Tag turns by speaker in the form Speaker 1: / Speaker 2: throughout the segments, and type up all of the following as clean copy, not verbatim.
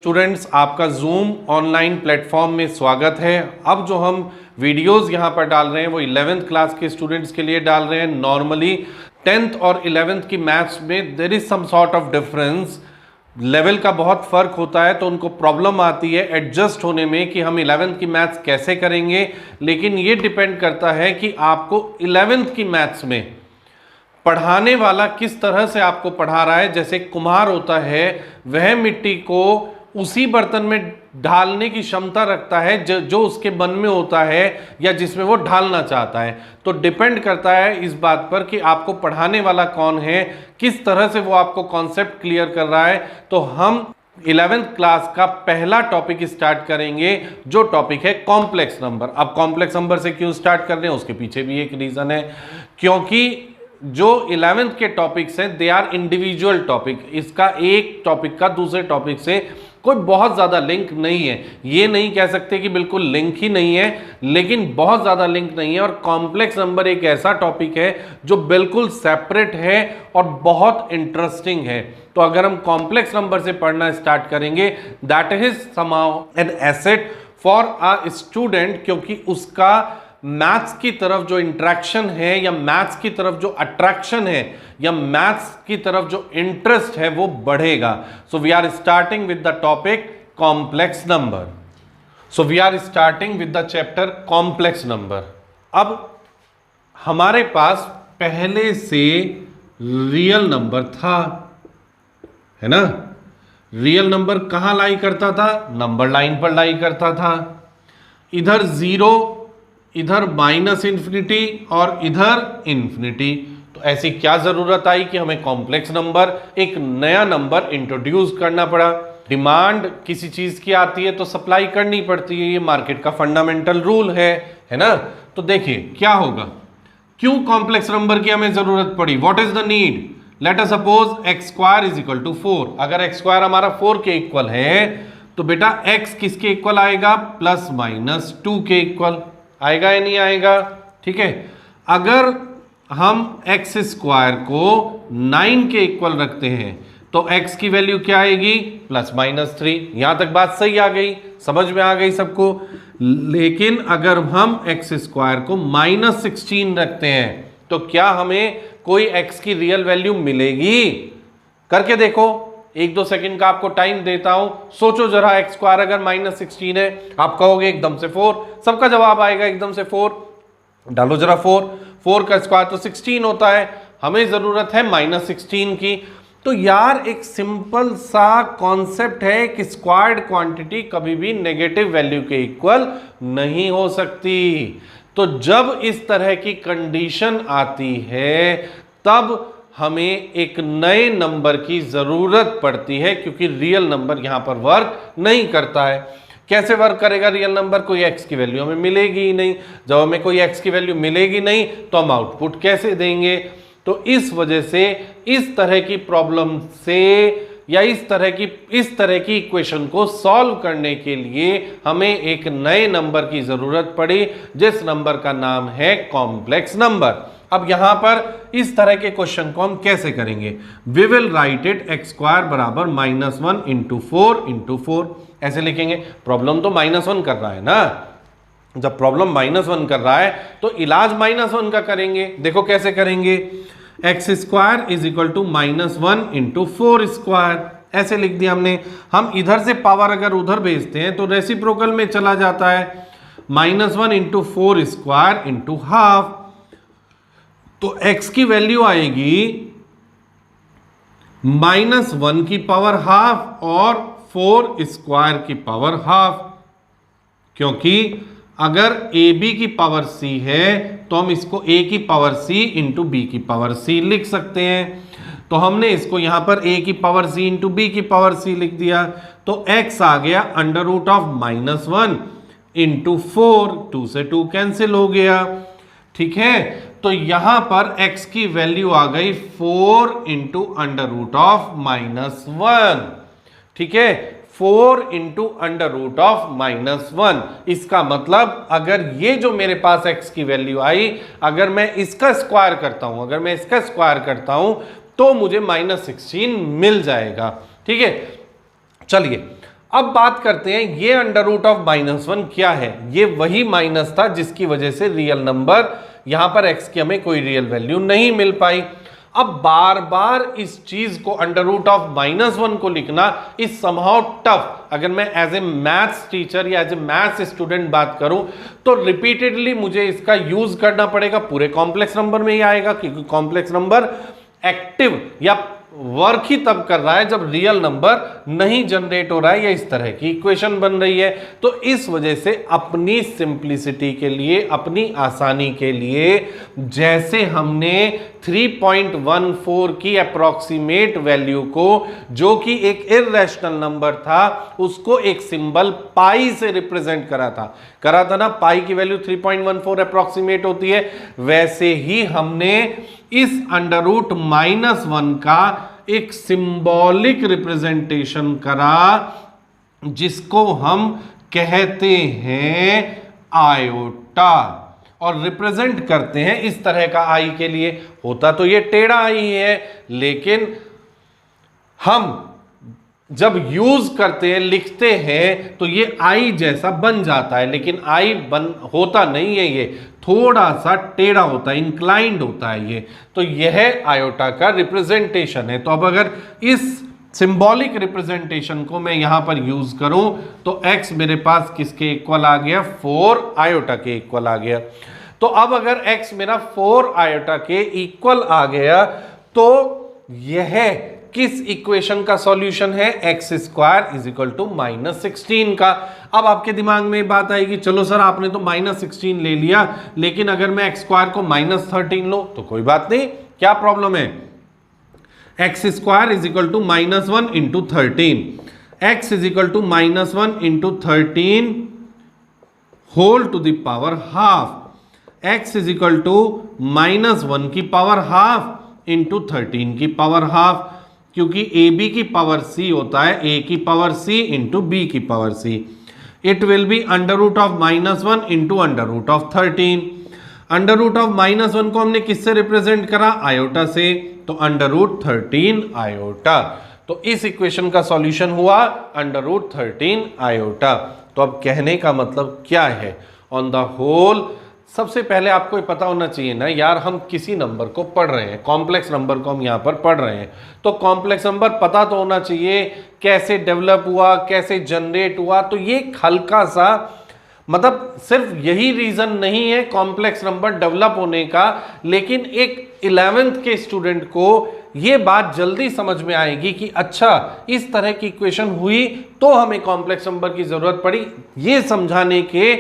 Speaker 1: Students, आपका zoom online platform में स्वागत है। अब जो हम वीडियोस यहाँ पर डाल रहे हैं वो 11th क्लास के स्टूडेंट्स के लिए डाल रहे हैं। नॉर्मली 10th और 11th की मैथ्स में there is some sort of difference, level का बहुत फ़र्क होता है, तो उनको प्रॉब्लम आती है एडजस्ट होने में कि हम 11th की मैथ्स कैसे करेंगे। लेकिन ये डिपेंड करता है कि आपको 11th की मैथ्स में पढ़ाने वाला किस तरह से आपको पढ़ा रहा है। जैसे कुम्हार होता है, वह मिट्टी को उसी बर्तन में ढालने की क्षमता रखता है जो उसके मन में होता है या जिसमें वो ढालना चाहता है। तो डिपेंड करता है इस बात पर कि आपको पढ़ाने वाला कौन है, किस तरह से वो आपको कॉन्सेप्ट क्लियर कर रहा है। तो हम 11th क्लास का पहला टॉपिक स्टार्ट करेंगे, जो टॉपिक है कॉम्प्लेक्स नंबर। अब कॉम्प्लेक्स नंबर से क्यों स्टार्ट कर रहे हैं, उसके पीछे भी एक रीज़न है, क्योंकि जो 11th के टॉपिक्स हैं दे आर इंडिविजुअल टॉपिक। इसका एक टॉपिक का दूसरे टॉपिक से कोई बहुत ज़्यादा लिंक नहीं है। ये नहीं कह सकते कि बिल्कुल लिंक ही नहीं है, लेकिन बहुत ज़्यादा लिंक नहीं है। और कॉम्प्लेक्स नंबर एक ऐसा टॉपिक है जो बिल्कुल सेपरेट है और बहुत इंटरेस्टिंग है। तो अगर हम कॉम्प्लेक्स नंबर से पढ़ना स्टार्ट करेंगे, that is somehow an asset for a student, क्योंकि उसका मैथ्स की तरफ जो इंट्रैक्शन है या मैथ्स की तरफ जो अट्रैक्शन है या मैथ्स की तरफ जो इंटरेस्ट है वो बढ़ेगा। So we are starting with the topic complex number. So we are starting with the chapter complex number. अब हमारे पास पहले से रियल नंबर था, है ना। रियल नंबर कहां लाई करता था, नंबर लाइन पर लाई करता था। इधर जीरो, इधर माइनस इन्फिनिटी और इधर इन्फिनिटी। तो ऐसी क्या जरूरत आई कि हमें कॉम्प्लेक्स नंबर, एक नया नंबर इंट्रोड्यूस करना पड़ा। डिमांड किसी चीज की आती है तो सप्लाई करनी पड़ती है, ये मार्केट का फंडामेंटल रूल है ना। तो देखिए क्या होगा, क्यों कॉम्प्लेक्स नंबर की हमें जरूरत पड़ी, what is the need. Let us suppose x square is equal to 4। अगर एक्स स्क्वायर हमारा 4 के इक्वल है तो बेटा एक्स किसके इक्वल आएगा, प्लस माइनस 2 के इक्वल आएगा या नहीं आएगा। ठीक है, अगर हम एक्स स्क्वायर को 9 के इक्वल रखते हैं तो x की वैल्यू क्या आएगी, प्लस माइनस 3। यहां तक बात सही आ गई, समझ में आ गई सबको। लेकिन अगर हम एक्स स्क्वायर को माइनस 16 रखते हैं तो क्या हमें कोई x की रियल वैल्यू मिलेगी। करके देखो, 1-2 सेकंड का आपको टाइम देता हूं, सोचो जरा। एक्स स्क्वायर अगर माइनस 16 है, आप कहोगे एकदम से 4, सबका जवाब आएगा एकदम से 4। डालो जरा 4 का स्क्वायर तो 16 होता है, हमें जरूरत है माइनस 16 की। तो यार एक सिंपल सा कॉन्सेप्ट है कि स्क्वायर्ड क्वांटिटी कभी भी नेगेटिव वैल्यू के इक्वल नहीं हो सकती। तो जब इस तरह की कंडीशन आती है तब हमें एक नए नंबर की जरूरत पड़ती है, क्योंकि रियल नंबर यहां पर वर्क नहीं करता है। कैसे वर्क करेगा रियल नंबर, कोई एक्स की वैल्यू हमें मिलेगी ही नहीं। जब हमें कोई एक्स की वैल्यू मिलेगी नहीं तो हम आउटपुट कैसे देंगे। तो इस वजह से इस तरह की प्रॉब्लम से या इस तरह की इक्वेशन को सॉल्व करने के लिए हमें एक नए नंबर की जरूरत पड़ी, जिस नंबर का नाम है कॉम्प्लेक्स नंबर। अब यहां पर इस तरह के क्वेश्चन को हम कैसे करेंगे, we will write it x square बराबर -1 इंटू 4 ऐसे लिखेंगे। प्रॉब्लम तो -1 कर रहा है ना, जब प्रॉब्लम -1 कर रहा है तो इलाज -1 का करेंगे। देखो कैसे करेंगे, x square is equal to -1 into 4 square ऐसे लिख दिया हमने। हम इधर से पावर अगर उधर भेजते हैं तो रेसिप्रोकल में चला जाता है, -1 इंटू 4 स्क्वायर इंटू हाफ। तो x की वैल्यू आएगी -1 की पावर हाफ और 4 स्क्वायर की पावर हाफ, क्योंकि अगर ab की पावर c है तो हम इसको a की पावर c इंटू b की पावर c लिख सकते हैं। तो हमने इसको यहां पर a की पावर c इंटू b की पावर c लिख दिया। तो x आ गया √(-1) इंटू 4, 2 से 2 कैंसिल हो गया। ठीक है, तो यहां पर x की वैल्यू आ गई 4 इंटू √(-1). ठीक है, 4 इंटू √(-1). इसका मतलब अगर ये जो मेरे पास x की वैल्यू आई, अगर मैं इसका स्क्वायर करता हूं तो मुझे -16 मिल जाएगा। ठीक है, चलिए अब बात करते हैं ये अंडर रूट ऑफ -1 क्या है। ये वही माइनस था जिसकी वजह से रियल नंबर यहां पर x की हमें कोई रियल वैल्यू नहीं मिल पाई। अब बार बार इस चीज को अंडर रूट ऑफ -1 को लिखना इज समहाउ टफ। अगर मैं एज ए मैथ्स टीचर या एज ए मैथ्स स्टूडेंट बात करूं तो रिपीटेडली मुझे इसका यूज करना पड़ेगा। पूरे कॉम्प्लेक्स नंबर में ही आएगा, क्योंकि कॉम्प्लेक्स नंबर एक्टिव या वर्क ही तब कर रहा है जब रियल नंबर नहीं जनरेट हो रहा है या इस तरह की इक्वेशन बन रही है। तो इस वजह से अपनी सिंप्लिसिटी के लिए, अपनी आसानी के लिए, जैसे हमने 3.14 की अप्रॉक्सीमेट वैल्यू को, जो कि एक इर्रेशनल नंबर था, उसको एक सिंबल पाई से रिप्रेजेंट करा था ना। पाई की वैल्यू 3.14 अप्रॉक्सीमेट होती है। वैसे ही हमने इस अंडर रूट -1 का एक सिंबॉलिक रिप्रेजेंटेशन करा, जिसको हम कहते हैं आयोटा, और रिप्रेजेंट करते हैं इस तरह का आई के लिए। होता तो ये टेढ़ा आई है, लेकिन हम जब यूज करते हैं, लिखते हैं, तो ये आई जैसा बन जाता है, लेकिन आई होता नहीं है, ये थोड़ा सा टेढ़ा होता है, इंक्लाइंड होता है ये। तो यह आयोटा का रिप्रेजेंटेशन है। तो अब अगर इस सिंबॉलिक रिप्रेजेंटेशन को मैं यहां पर यूज करूं तो x मेरे पास किसके इक्वल आ गया, 4 आयोटा के इक्वल आ गया। तो अब अगर x मेरा 4 आयोटा के इक्वल आ गया तो यह किस इक्वेशन का सॉल्यूशन है, x² = -16 का। अब आपके दिमाग में बात आएगी, चलो सर आपने तो -16 ले लिया, लेकिन अगर मैं x² को -13 लो तो कोई बात नहीं, क्या प्रॉब्लम है। x² = -1 × 13, x = -1 × 13 whole to the power half, x -1 की पावर हाफ × 13 की पावर हाफ, क्योंकि ab की पावर c होता है a की पावर c × b की power c। It will be under root of -1 × under root of 13। Under root of -1 को हमने किससे रिप्रेजेंट करा, आयोटा से, तो अंडर रूट 13 आयोटा। तो इस इक्वेशन का सॉल्यूशन हुआ अंडर रूट 13 आयोटा। तो अब कहने का मतलब क्या है, ऑन द होल सबसे पहले आपको ये पता होना चाहिए ना यार, हम किसी नंबर को पढ़ रहे हैं, कॉम्प्लेक्स नंबर को हम यहाँ पर पढ़ रहे हैं, तो कॉम्प्लेक्स नंबर पता तो होना चाहिए कैसे डेवलप हुआ, कैसे जनरेट हुआ। तो ये हल्का सा, मतलब सिर्फ यही रीजन नहीं है कॉम्प्लेक्स नंबर डेवलप होने का, लेकिन एक 11th के स्टूडेंट को ये बात जल्दी समझ में आएगी कि अच्छा इस तरह की इक्वेशन हुई तो हमें कॉम्प्लेक्स नंबर की जरूरत पड़ी। ये समझाने के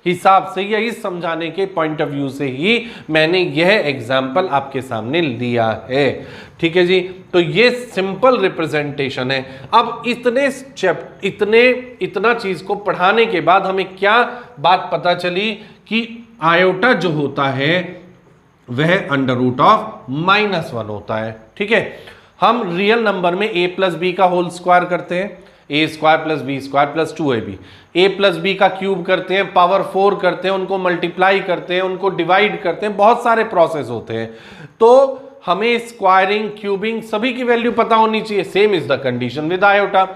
Speaker 1: हिसाब से या इस समझाने के पॉइंट ऑफ व्यू से ही मैंने यह एग्जाम्पल आपके सामने लिया है। ठीक है जी, तो ये सिंपल रिप्रेजेंटेशन है। अब इतना चीज को पढ़ाने के बाद हमें क्या बात पता चली कि आयोटा जो होता है वह अंडर रूट ऑफ -1 होता है। ठीक है, हम रियल नंबर में a + b का होल स्क्वायर करते हैं, a² + b² + 2ab, a + b का क्यूब करते हैं, पावर 4 करते हैं, उनको मल्टीप्लाई करते हैं, उनको डिवाइड करते हैं, बहुत सारे प्रोसेस होते हैं। तो हमें स्क्वायरिंग, क्यूबिंग सभी की वैल्यू पता होनी चाहिए। Same is the condition with iota.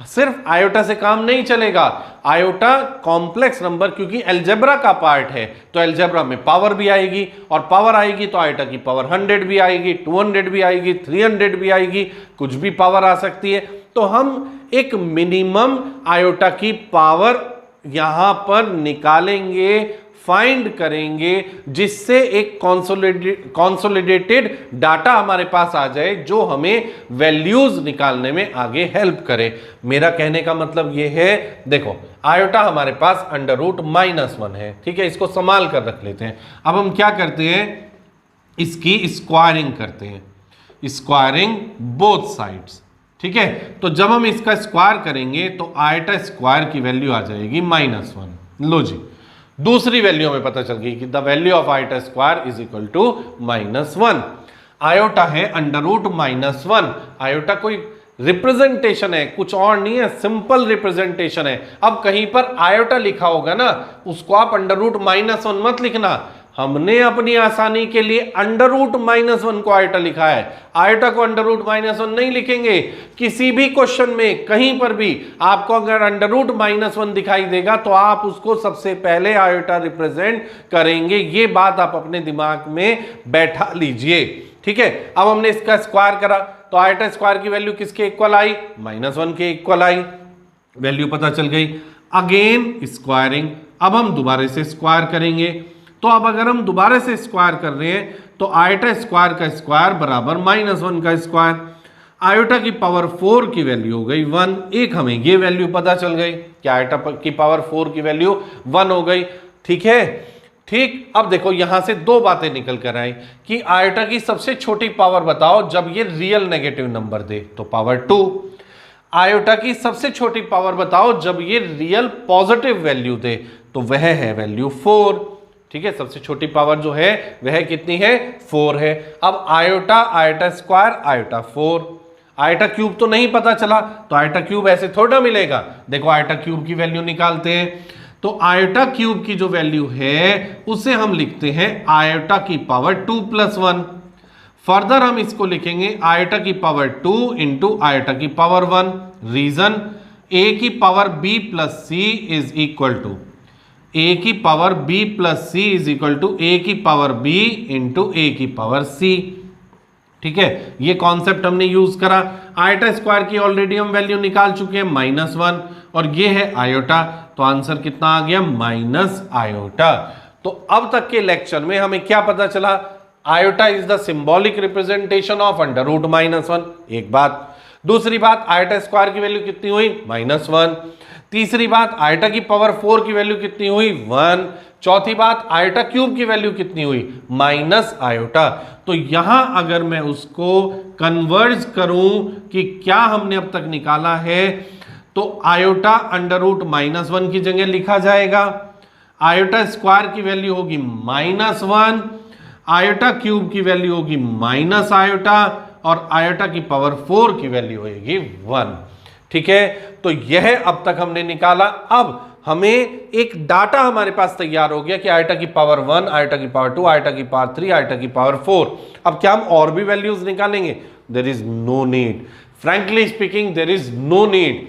Speaker 1: सिर्फ आयोटा से काम नहीं चलेगा, आयोटा कॉम्प्लेक्स नंबर क्योंकि अलजेब्रा का पार्ट है, तो अलजेब्रा में पावर भी आएगी, और पावर आएगी तो आयोटा की पावर 100 भी आएगी, 200 भी आएगी, 300 भी आएगी, कुछ भी पावर आ सकती है। तो हम एक मिनिमम आयोटा की पावर यहां पर निकालेंगे, फाइंड करेंगे, जिससे एक कॉन्सोलिडेटेड डाटा हमारे पास आ जाए जो हमें वैल्यूज निकालने में आगे हेल्प करे। मेरा कहने का मतलब यह है, देखो आयोटा हमारे पास अंडर रूट -1 है, ठीक है, इसको संभाल कर रख लेते हैं। अब हम क्या करते हैं, इसकी स्क्वायरिंग करते हैं, स्क्वायरिंग बोथ साइड्स। ठीक है, तो जब हम इसका स्क्वायर करेंगे तो आयोटा स्क्वायर की वैल्यू आ जाएगी -1। लो जी, दूसरी वैल्यू हमें पता चल गई कि the value of iota square is equal to -1। Iota है अंडर रूट -1। आयोटा कोई रिप्रेजेंटेशन है, कुछ और नहीं है, सिंपल रिप्रेजेंटेशन है। अब कहीं पर आयोटा लिखा होगा ना, उसको आप अंडर रूट -1 मत लिखना, हमने अपनी आसानी के लिए अंडर रूट -1 को आयोटा लिखा है, आयोटा को अंडर रूट -1 नहीं लिखेंगे। किसी भी क्वेश्चन में कहीं पर भी आपको अगर अंडर रूट -1 दिखाई देगा तो आप उसको सबसे पहले आयोटा रिप्रेजेंट करेंगे। ये बात आप अपने दिमाग में बैठा लीजिए, ठीक है। अब हमने इसका स्क्वायर करा तो आयोटा स्क्वायर की वैल्यू किसके इक्वल आई? -1 के इक्वल आई, वैल्यू पता चल गई। अगेन स्क्वायरिंग, अब हम दोबारा से स्क्वायर करेंगे। तो अब अगर हम दोबारा से स्क्वायर कर रहे हैं तो आयोटा स्क्वायर का स्क्वायर बराबर -1 का स्क्वायर। आयोटा की पावर 4 की वैल्यू हो गई 1। एक हमें ये वैल्यू पता चल गई कि आयोटा की पावर 4 की वैल्यू 1 हो गई, ठीक है। ठीक, अब देखो यहां से दो बातें निकल कर आई कि आयोटा की सबसे छोटी पावर बताओ जब ये रियल नेगेटिव नंबर दे, तो पावर 2। आयोटा की सबसे छोटी पावर बताओ जब ये रियल पॉजिटिव वैल्यू दे, तो वह है वैल्यू 4, ठीक है। सबसे छोटी पावर जो है वह कितनी है? 4 है। अब iota, iota square, iota 4, iota cube तो नहीं पता चला, तो आयोटा क्यूब ऐसे थोड़ा मिलेगा। देखो आयोटा क्यूब की वैल्यू निकालते हैं, तो आयोटा क्यूब की जो वैल्यू है उसे हम लिखते हैं आयोटा की पावर 2 + 1। फर्दर हम इसको लिखेंगे आयोटा की पावर 2 इंटू आयोटा की पावर 1। रीजन, a की power b + c is equal to a की power b + c is equal to a की पावर b इंटू a की पावर c, ठीक है। ये कॉन्सेप्ट हमने यूज करा। आयोटा स्क्वायर की ऑलरेडी हम वैल्यू निकाल चुके हैं -1, और ये है आयोटा, तो आंसर कितना आ गया? -आयोटा। तो अब तक के लेक्चर में हमें क्या पता चला? Iota is the symbolic representation of under root -1, एक बात। दूसरी बात, आयोटा स्क्वायर की वैल्यू कितनी हुई? -1। तीसरी बात, आयोटा की पावर 4 की वैल्यू कितनी हुई? 1। चौथी बात, आयोटा क्यूब की वैल्यू कितनी हुई? -आयोटा। तो यहां अगर मैं उसको कन्वर्ज करूं कि क्या हमने अब तक निकाला है, तो आयोटा अंडर रूट -1 की जगह लिखा जाएगा, आयोटा स्क्वायर की वैल्यू होगी -1, आयोटा क्यूब की वैल्यू होगी -आयोटा, और आयोटा की पावर 4 की वैल्यू होगी 1, ठीक है। तो यह अब तक हमने निकाला। अब हमें एक डाटा हमारे पास तैयार हो गया कि आयोटा की पावर 1, आयोटा की पावर 2, आयोटा की पावर 3, आयोटा की पावर 4। अब क्या हम और भी वैल्यूज निकालेंगे? There is no need, frankly speaking there is no need.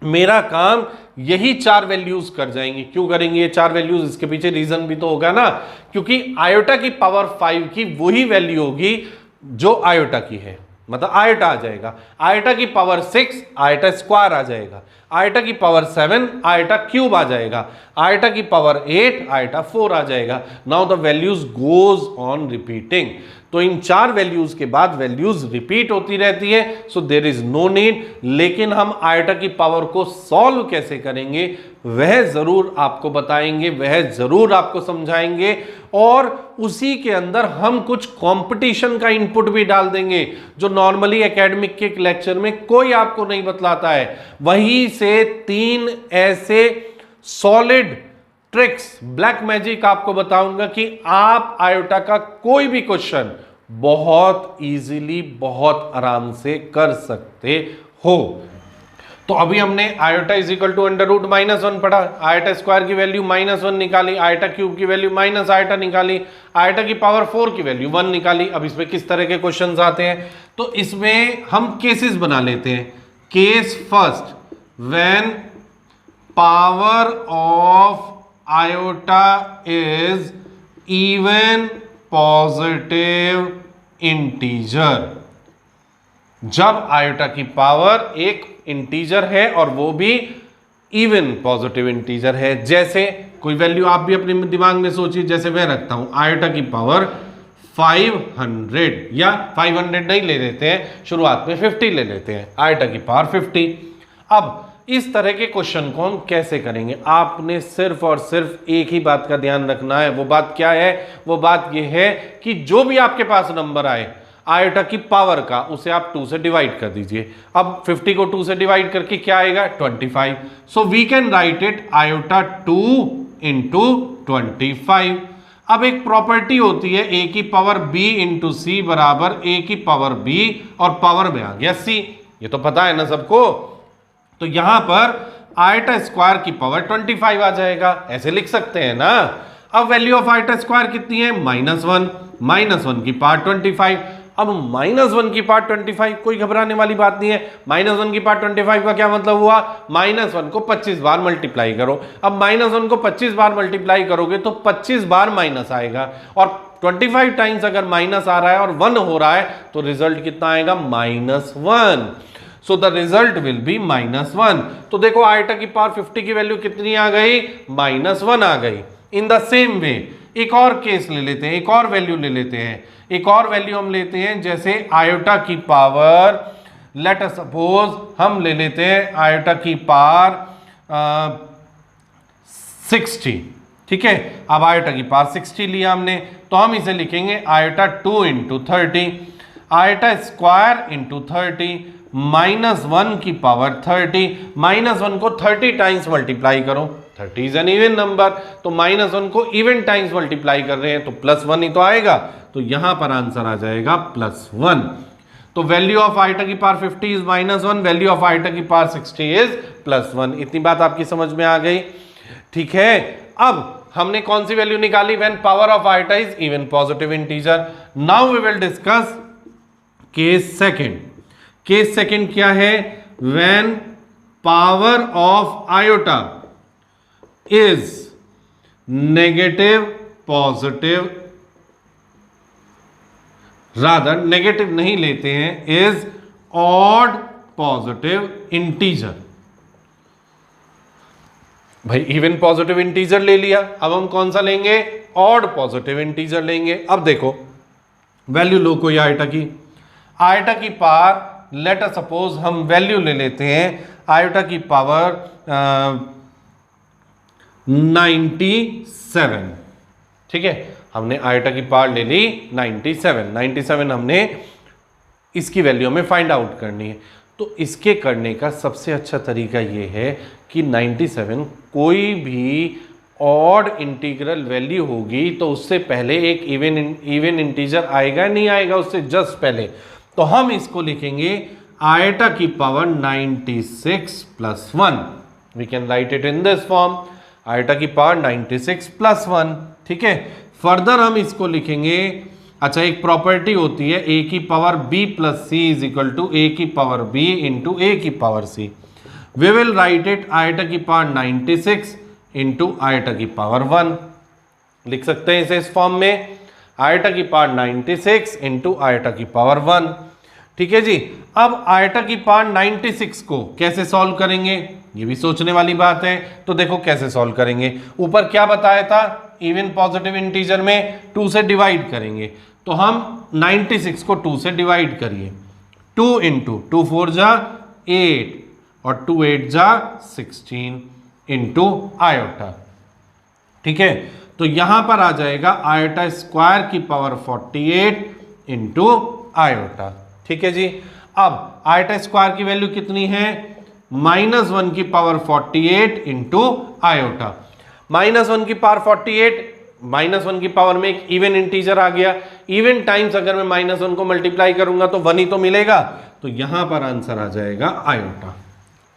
Speaker 1: मेरा काम यही 4 वैल्यूज कर जाएंगे। क्यों करेंगे ये 4 वैल्यूज? इसके पीछे रीजन भी तो होगा ना, क्योंकि आयोटा की पावर 5 की वही वैल्यू होगी जो आयोटा की है, मतलब आयोटा आ जाएगा। आयोटा की पावर 6 आयोटा स्क्वायर आ जाएगा, आयोटा की पावर 7 आयोटा क्यूब आ जाएगा, आयोटा की पावर 8 आयोटा 4 आ जाएगा। Now the values goes on repeating. तो इन 4 वैल्यूज के बाद वैल्यूज रिपीट होती रहती है, so there is no need. लेकिन हम आयोटा की पावर को सॉल्व कैसे करेंगे वह जरूर आपको बताएंगे, वह जरूर आपको समझाएंगे, और उसी के अंदर हम कुछ कंपटीशन का इनपुट भी डाल देंगे जो नॉर्मली एकेडमिक के लेक्चर में कोई आपको नहीं बतलाता है। वहीं से 3 ऐसे सॉलिड ट्रिक्स, ब्लैक मैजिक आपको बताऊंगा कि आप आयोटा का कोई भी क्वेश्चन बहुत इजीली, बहुत आराम से कर सकते हो। तो अभी हमने iota is equal to under root -1 पढ़ा, आयोटा स्क्वायर की वैल्यू -1 निकाली, आयोटा क्यूब की वैल्यू -आयोटा निकाली, आयोटा की पावर 4 की वैल्यू 1 निकाली। अब इसमें किस तरह के क्वेश्चंस आते हैं, तो इसमें हम केसेस बना लेते हैं। Case first, when power of iota is even positive integer. जब आयोटा की पावर एक इंटीजर है और वो भी इवन पॉजिटिव इंटीजर है। जैसे कोई वैल्यू आप भी अपने दिमाग में सोचिए, जैसे मैं रखता हूं आयोटा की पावर 500, या 500 नहीं ले लेते हैं, शुरुआत में 50 ले लेते हैं, आयोटा की पावर 50। अब इस तरह के क्वेश्चन को हम कैसे करेंगे? आपने सिर्फ और सिर्फ एक ही बात का ध्यान रखना है। वो बात क्या है? वो बात यह है कि जो भी आपके पास नंबर आए आयोटा की पावर का, उसे आप 2 से डिवाइड कर दीजिए। अब 50 को 2 से डिवाइड करके क्या आएगा? 25। So we can write it iota 2 into 25। अब एक प्रॉपर्टी होती है a की पावर b इंटू सी बराबर a की पावर b, और पावर में आ गया c, ये तो पता है ना सबको। तो यहां पर आयोटा स्क्वायर की पावर 25 आ जाएगा, ऐसे लिख सकते हैं ना। अब वैल्यू ऑफ आयोटा स्क्वायर कितनी है? -1, -1 की पावर 25। अब -1 की पावर 25, कोई घबराने वाली बात नहीं है। -1 की पावर 25 का क्या मतलब हुआ? -1 को 25 बार मल्टीप्लाई करो। अब -1 को 25 बार मल्टीप्लाई करोगे तो 25 बार माइनस आएगा, और 25 टाइम्स अगर माइनस आ रहा है और 1 हो रहा है तो रिजल्ट कितना आएगा? -1। So the result will be -1। तो देखो आयोटा की पावर 50 की वैल्यू कितनी आ गई? -1 आ गई। इन द सेम वे एक और केस ले लेते हैं, एक और वैल्यू ले लेते हैं। एक और वैल्यू हम लेते हैं, जैसे आयोटा की पावर, लेट अस सपोज हम ले लेते हैं आयोटा की पावर 60। ठीक है, अब आयोटा की पावर 60 लिया हमने, तो हम इसे लिखेंगे आयोटा 2 × 30, आयोटा स्क्वायर इंटू 30, -1 की पावर 30। -1 को 30 टाइम्स मल्टीप्लाई करो, 30 इज एन इवन नंबर, तो -1 को इवन टाइम्स मल्टीप्लाई कर रहे हैं तो +1 ही तो आएगा, तो यहां पर आंसर आ जाएगा +1। तो वैल्यू ऑफ आयोटा की power 50 is -1, value of iota की पावर 60 इज +1। इतनी बात आपकी समझ में आ गई? ठीक है, अब हमने कौन सी वैल्यू निकाली? When power of iota is even positive integer. Now we will discuss case second. Case second क्या है? When power of iota is negative positive, rather negative नहीं लेते हैं, इज ऑड पॉजिटिव इंटीजर। भाई इवन पॉजिटिव इंटीजर ले लिया, अब हम कौन सा लेंगे? ऑड पॉजिटिव इंटीजर लेंगे। अब देखो वैल्यू लो कोई आयोटा की, आयोटा की पावर, लेट अस सपोज हम वैल्यू ले लेते हैं आयोटा की पावर 97। ठीक है, हमने आयोटा की पावर ले ली 97 हमने इसकी वैल्यू हमें फाइंड आउट करनी है। तो इसके करने का सबसे अच्छा तरीका ये है कि 97 कोई भी ऑड इंटीग्रल वैल्यू होगी तो उससे पहले एक इवन इंटीजर आएगा, नहीं आएगा उससे जस्ट पहले, तो हम इसको लिखेंगे आयोटा की power 96 + 1। We can write it in this form, iota की पावर 96 + 1। ठीक है, फर्दर हम इसको लिखेंगे, अच्छा एक प्रॉपर्टी होती है a की power b + c is equal to a की पावर b इंटू a की power c। We will write it iota की पावर 96 इंटू आयोटा की पावर 1। लिख सकते हैं इसे इस फॉर्म में, आयोटा की पावर 96 इंटू आयोटा की पावर 1। ठीक है जी, अब आयोटा की पावर 96 को कैसे सॉल्व करेंगे, ये भी सोचने वाली बात है। तो देखो कैसे सॉल्व करेंगे, ऊपर क्या बताया था? इवन पॉजिटिव इंटीजर में 2 से डिवाइड करेंगे, तो हम 96 को 2 से डिवाइड करिए, 2 × 2 4 जा 8 और 2 8 जा 16 इंटू आयोटा। ठीक है, तो यहां पर आ जाएगा आयोटा स्क्वायर की पावर 48 इंटू आयोटा। ठीक है जी, अब आयोटा स्क्वायर की वैल्यू कितनी है? -1 की पावर 48 इंटू आयोटा। -1 की पावर 48, -1 की पावर में एक इवन इंटीजर आ गया, इवन टाइम्स अगर मैं -1 को मल्टीप्लाई करूंगा तो 1 ही तो मिलेगा, तो यहां पर आंसर आ जाएगा आयोटा।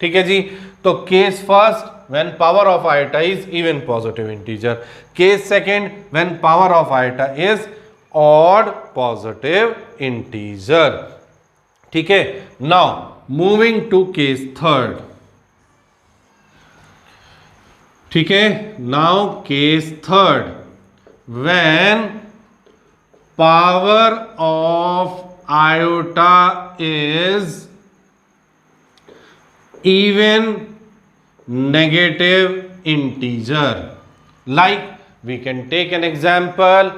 Speaker 1: ठीक है जी, तो case first when power of iota is even positive integer, case second when power of iota is odd positive integer. ठीक है, now moving to case third. ठीक है, now case third, when power of iota is even negative integer, like we can take an example,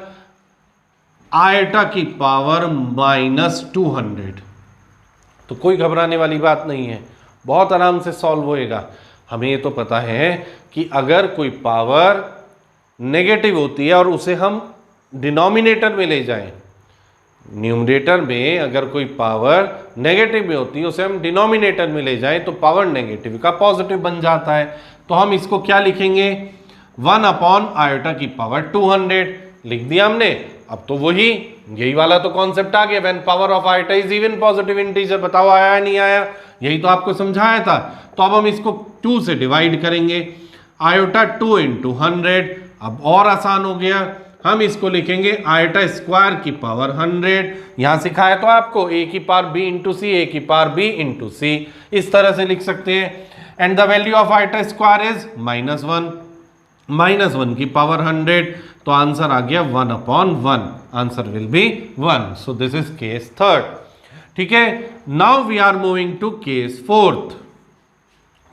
Speaker 1: iota की power -200। तो कोई घबराने वाली बात नहीं है, बहुत आराम से सॉल्व होएगा। हमें ये तो पता है कि अगर कोई पावर नेगेटिव होती है और उसे हम डिनोमिनेटर में ले जाएं, न्यूमरेटर में अगर कोई पावर नेगेटिव में होती है उसे हम डिनोमिनेटर में ले जाएं तो पावर नेगेटिव का पॉजिटिव बन जाता है। तो हम इसको क्या लिखेंगे? 1 आयोटा की पावर 200 लिख दिया हमने। अब तो वही यही वाला तो कॉन्सेप्ट आ गया, when power of iota is even positive integer. बताओ आया नहीं आया? यही तो आपको समझाया था। तो अब हम इसको 2 से डिवाइड करेंगे, आयोटा 2 × 100, अब और आसान हो गया, हम इसको लिखेंगे आयटा स्क्वायर की पावर 100। यहां सिखाया तो आपको a की power b into c, a की पावर b इंटू सी, इस तरह से लिख सकते हैं। And the value of iota square is -1, -1 की पावर 100, तो आंसर आ गया 1/1, answer will be 1। So this is case third. ठीक है, now we are moving to case fourth.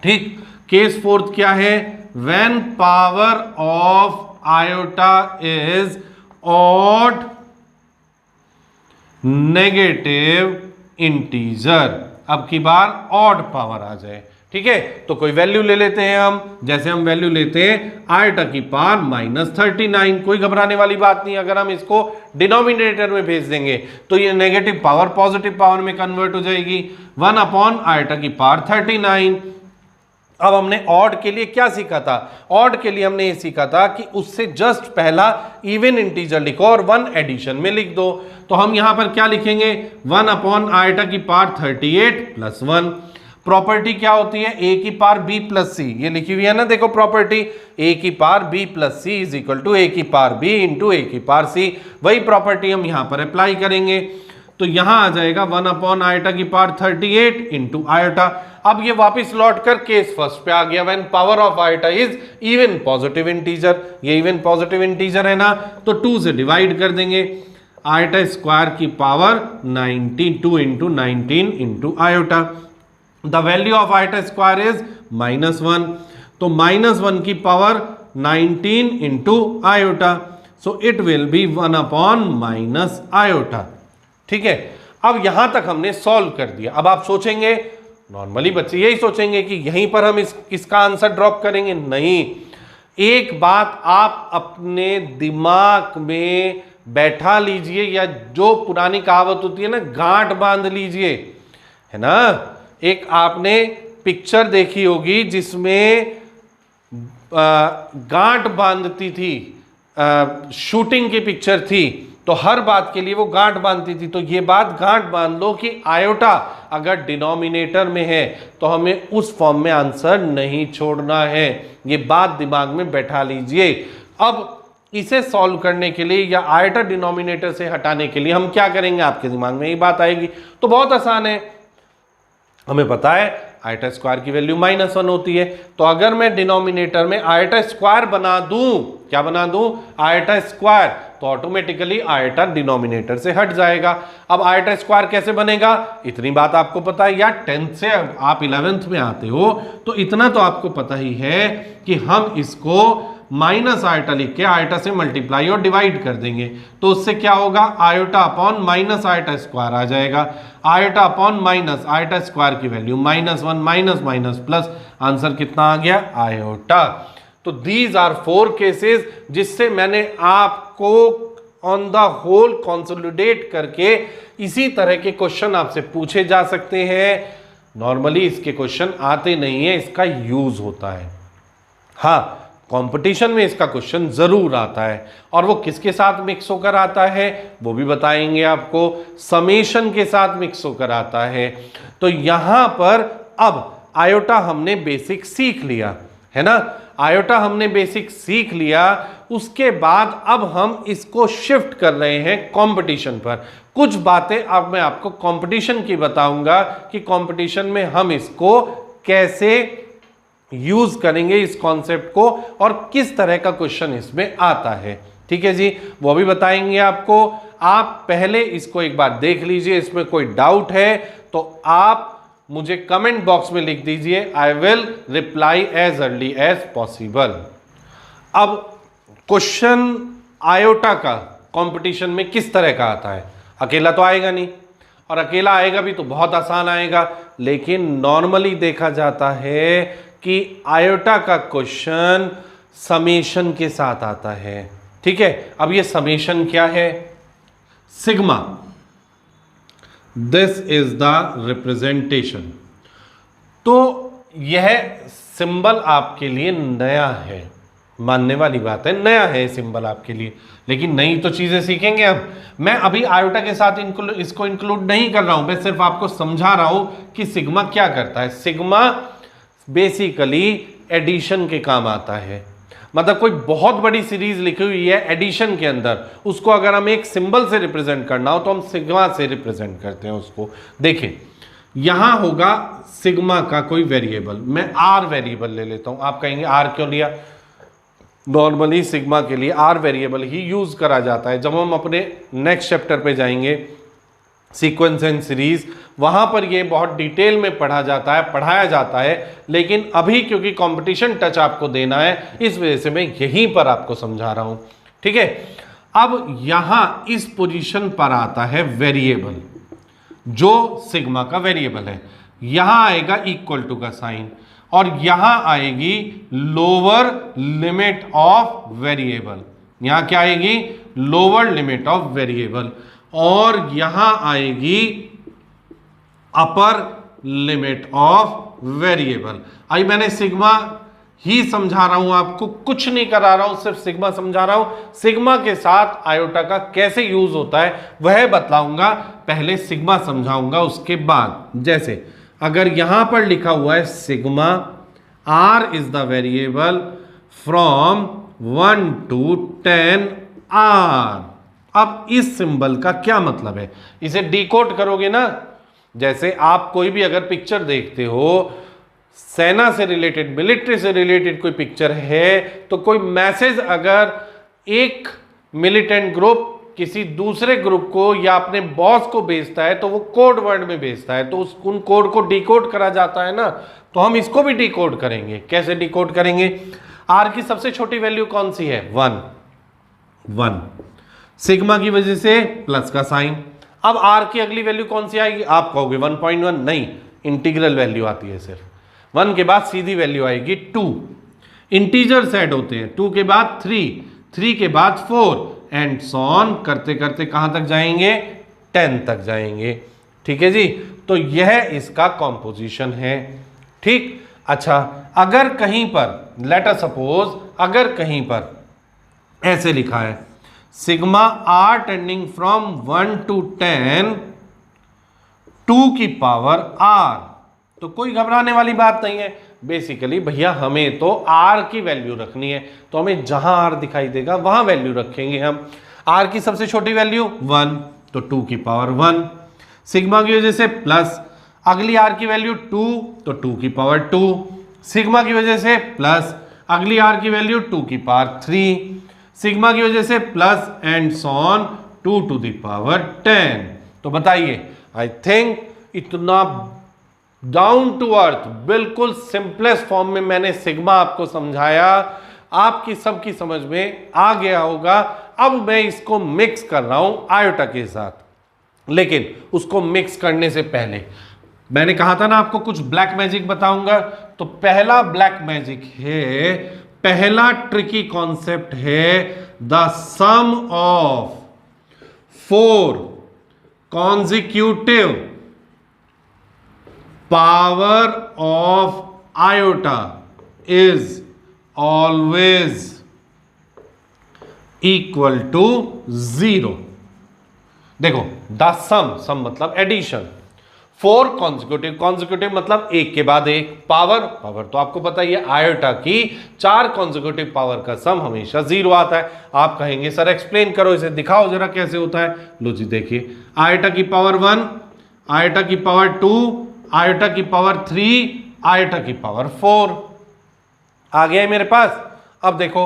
Speaker 1: ठीक, केस फोर्थ क्या है? When power of iota is odd negative integer, अब की बार ऑड पावर आ जाए। ठीक है, तो कोई वैल्यू ले लेते हैं हम, जैसे हम वैल्यू लेते हैं आयटा की पावर -39। कोई घबराने वाली बात नहीं, अगर हम इसको डिनोमिनेटर में भेज देंगे तो ये नेगेटिव पावर पॉजिटिव पावर में कन्वर्ट हो जाएगी, 1 आयटा की पावर 39। अब हमने ऑड के लिए क्या सीखा था? ऑड के लिए हमने ये सीखा था कि उससे जस्ट पहला इवन इंटीजर लिखो और 1 एडिशन में लिख दो। तो हम यहां पर क्या लिखेंगे? 1 आयटा की पावर 38 प्लस 1। प्रॉपर्टी क्या होती है? a की पावर b प्लस सी, ये लिखी हुई है ना, देखो प्रॉपर्टी, a की power b plus C is equal to a की पावर b इंटू a की पावर c। वही प्रॉपर्टी हम यहां पर अप्लाई करेंगे, तो यहां आ जाएगा 1 आयटा की पावर 38 इंटू आयटा। अब ये वापस लौट कर केस फर्स्ट पे आ गया, when power of iota is even positive integer. ये इवन पॉजिटिव इंटीजर है ना, तो 2 से डिवाइड कर देंगे, आयटा स्क्वायर की power 92 into 19 into iota. The value of iota square is -1, तो -1 की power 19 into iota, so it will be 1/- iota. ठीक है, अब यहां तक हमने सॉल्व कर दिया। अब आप सोचेंगे, नॉर्मली बच्चे यही सोचेंगे कि यहीं पर हम इसका आंसर ड्रॉप करेंगे। नहीं, एक बात आप अपने दिमाग में बैठा लीजिए, या जो पुरानी कहावत होती है ना, गांठ बांध लीजिए, है ना। एक आपने पिक्चर देखी होगी जिसमें गांठ बांधती थी, शूटिंग की पिक्चर थी, तो हर बात के लिए वो गांठ बांधती थी। तो ये बात गांठ बांध लो कि आयोटा अगर डिनोमिनेटर में है तो हमें उस फॉर्म में आंसर नहीं छोड़ना है। ये बात दिमाग में बैठा लीजिए। अब इसे सॉल्व करने के लिए या आयोटा डिनोमिनेटर से हटाने के लिए हम क्या करेंगे? आपके दिमाग में ये बात आएगी, तो बहुत आसान है। हमें पता है आयटा स्क्वायर की वैल्यू -1 होती है, तो अगर मैं डिनोमिनेटर में आयटा स्क्वायर बना दूं, क्या बना दूं? आयटा स्क्वायर, तो ऑटोमेटिकली आयटा डिनोमिनेटर से हट जाएगा। अब आयटा स्क्वायर कैसे बनेगा? इतनी बात आपको पता है, या 10th से आप 11th में आते हो तो इतना तो आपको पता ही है कि हम इसको माइनस आयटा लिख के आयटा से मल्टीप्लाई और डिवाइड कर देंगे, तो उससे क्या होगा? Iota upon minus iota square आ जाएगा। Iota upon minus iota square की value -1 minus minus plus, answer कितना आ गया? आयोटा। तो दीज आर 4 केसेस जिससे मैंने आपको ऑन द होल कंसोलिडेट करके इसी तरह के क्वेश्चन आपसे पूछे जा सकते हैं। नॉर्मली इसके क्वेश्चन आते नहीं है, इसका यूज होता है। हाँ, कंपटीशन में इसका क्वेश्चन जरूर आता है, और वो किसके साथ मिक्स होकर आता है वो भी बताएंगे आपको। समेशन के साथ मिक्स होकर आता है। तो यहां पर अब आयोटा हमने बेसिक सीख लिया, है ना। आयोटा हमने बेसिक सीख लिया, उसके बाद अब हम इसको शिफ्ट कर रहे हैं कंपटीशन पर। कुछ बातें अब मैं आपको कंपटीशन की बताऊंगा कि कंपटीशन में हम इसको कैसे यूज करेंगे इस कॉन्सेप्ट को, और किस तरह का क्वेश्चन इसमें आता है। ठीक है जी, वो भी बताएंगे आपको। आप पहले इसको एक बार देख लीजिए, इसमें कोई डाउट है तो आप मुझे कमेंट बॉक्स में लिख दीजिए, I will reply as early as possible. अब क्वेश्चन आयोटा का कंपटीशन में किस तरह का आता है? अकेला तो आएगा नहीं, और अकेला आएगा भी तो बहुत आसान आएगा, लेकिन नॉर्मली देखा जाता है कि आयोटा का क्वेश्चन समेशन के साथ आता है। ठीक है, अब ये समेशन क्या है? Sigma, this is the representation. तो यह सिंबल आपके लिए नया है, मानने वाली बात है, नया है सिंबल आपके लिए, लेकिन नई तो चीजें सीखेंगे हम। मैं अभी आयोटा के साथ इसको इंक्लूड नहीं कर रहा हूं, मैं सिर्फ आपको समझा रहा हूं कि सिग्मा क्या करता है। सिग्मा बेसिकली एडिशन के काम आता है। मतलब कोई बहुत बड़ी सीरीज लिखी हुई है एडिशन के अंदर, उसको अगर हम एक सिंबल से रिप्रेजेंट करना हो तो हम सिग्मा से रिप्रेजेंट करते हैं उसको। देखें यहां होगा सिग्मा का कोई वेरिएबल, मैं आर वेरिएबल ले लेता हूं। आप कहेंगे आर क्यों लिया? नॉर्मली सिग्मा के लिए आर वेरिएबल ही यूज करा जाता है। जब हम अपने नेक्स्ट चैप्टर पे जाएंगे सीक्वेंस एंड सीरीज, वहां पर ये बहुत डिटेल में पढ़ाया जाता है, लेकिन अभी क्योंकि कंपटीशन टच आपको देना है इस वजह से मैं यहीं पर आपको समझा रहा हूं। ठीक है, अब यहां इस पोजीशन पर आता है वेरिएबल, जो सिग्मा का वेरिएबल है। यहां आएगा इक्वल टू का साइन और यहां आएगी लोअर लिमिट ऑफ वेरिएबल। यहां क्या आएगी? Lower limit of variable. और यहां आएगी अपर लिमिट ऑफ वेरिएबल। आई मैंने सिग्मा ही समझा रहा हूं आपको, कुछ नहीं करा रहा हूं, सिर्फ सिग्मा समझा रहा हूं। सिग्मा के साथ आयोटा का कैसे यूज होता है वह बतलाऊंगा, पहले सिग्मा समझाऊंगा उसके बाद। जैसे अगर यहां पर लिखा हुआ है sigma r is the variable from 1 to 10 r. अब इस सिंबल का क्या मतलब है, इसे डिकोड करोगे ना। जैसे आप कोई भी अगर पिक्चर देखते हो, सेना से रिलेटेड, मिलिट्री से रिलेटेड कोई पिक्चर है, तो कोई मैसेज अगर एक मिलिटेंट ग्रुप किसी दूसरे ग्रुप को या अपने बॉस को भेजता है तो वो कोड वर्ड में भेजता है, तो उन कोड को डिकोड करा जाता है ना। तो हम इसको भी डिकोड करेंगे। कैसे डिकोड करेंगे? आर की सबसे छोटी वैल्यू कौन सी है? 1। सिग्मा की वजह से प्लस का साइन। अब आर की अगली वैल्यू कौन सी आएगी? आप कहोगे 1.1, नहीं, इंटीग्रल वैल्यू आती है सिर्फ। 1 के बाद सीधी वैल्यू आएगी 2। इंटीजर्स ऐड होते हैं, 2 के बाद 3 के बाद 4 एंड सो ऑन करते करते कहां तक जाएंगे? 10 तक जाएंगे। ठीक है जी, तो यह इसका कॉम्पोजिशन है। ठीक, अच्छा, अगर कहीं पर लेट अस सपोज, अगर कहीं पर ऐसे लिखा है sigma r tending from 1 to 10 2 की पावर आर, तो कोई घबराने वाली बात नहीं है। बेसिकली भैया हमें तो आर की वैल्यू रखनी है, तो हमें जहां आर दिखाई देगा वहां वैल्यू रखेंगे हम। आर की सबसे छोटी वैल्यू 1, तो 2 की पावर 1। सिग्मा की वजह से प्लस, अगली आर की वैल्यू 2, तो 2 की पावर 2। सिग्मा की वजह से प्लस, अगली आर की वैल्यू 2 की पावर 3। सिग्मा की वजह से plus and so on 2 to the power 10। तो बताइए, आई थिंक इतना डाउन टू अर्थ, बिल्कुल सिंपलेस्ट फॉर्म में मैंने सिग्मा आपको समझाया, आपकी सबकी समझ में आ गया होगा। अब मैं इसको मिक्स कर रहा हूं आयोटा के साथ, लेकिन उसको मिक्स करने से पहले मैंने कहा था ना आपको कुछ ब्लैक मैजिक बताऊंगा। तो पहला ब्लैक मैजिक है, पहला ट्रिकी कॉन्सेप्ट है the sum of 4 consecutive power of iota is always equal to 0। देखो द सम मतलब एडिशन, 4 कॉन्जिक्यूटिव मतलब एक के बाद एक, पावर तो आपको पता ही है आयोटा की 4 कॉन्जिक्यूटिव पावर का सम हमेशा 0 आता है। आप कहेंगे सर एक्सप्लेन करो, इसे दिखाओ जरा कैसे होता है। लो जी देखिए, आयोटा की पावर 1, आयोटा की पावर 2, आयोटा की पावर 3, आयोटा की पावर 4 आ गया है मेरे पास। अब देखो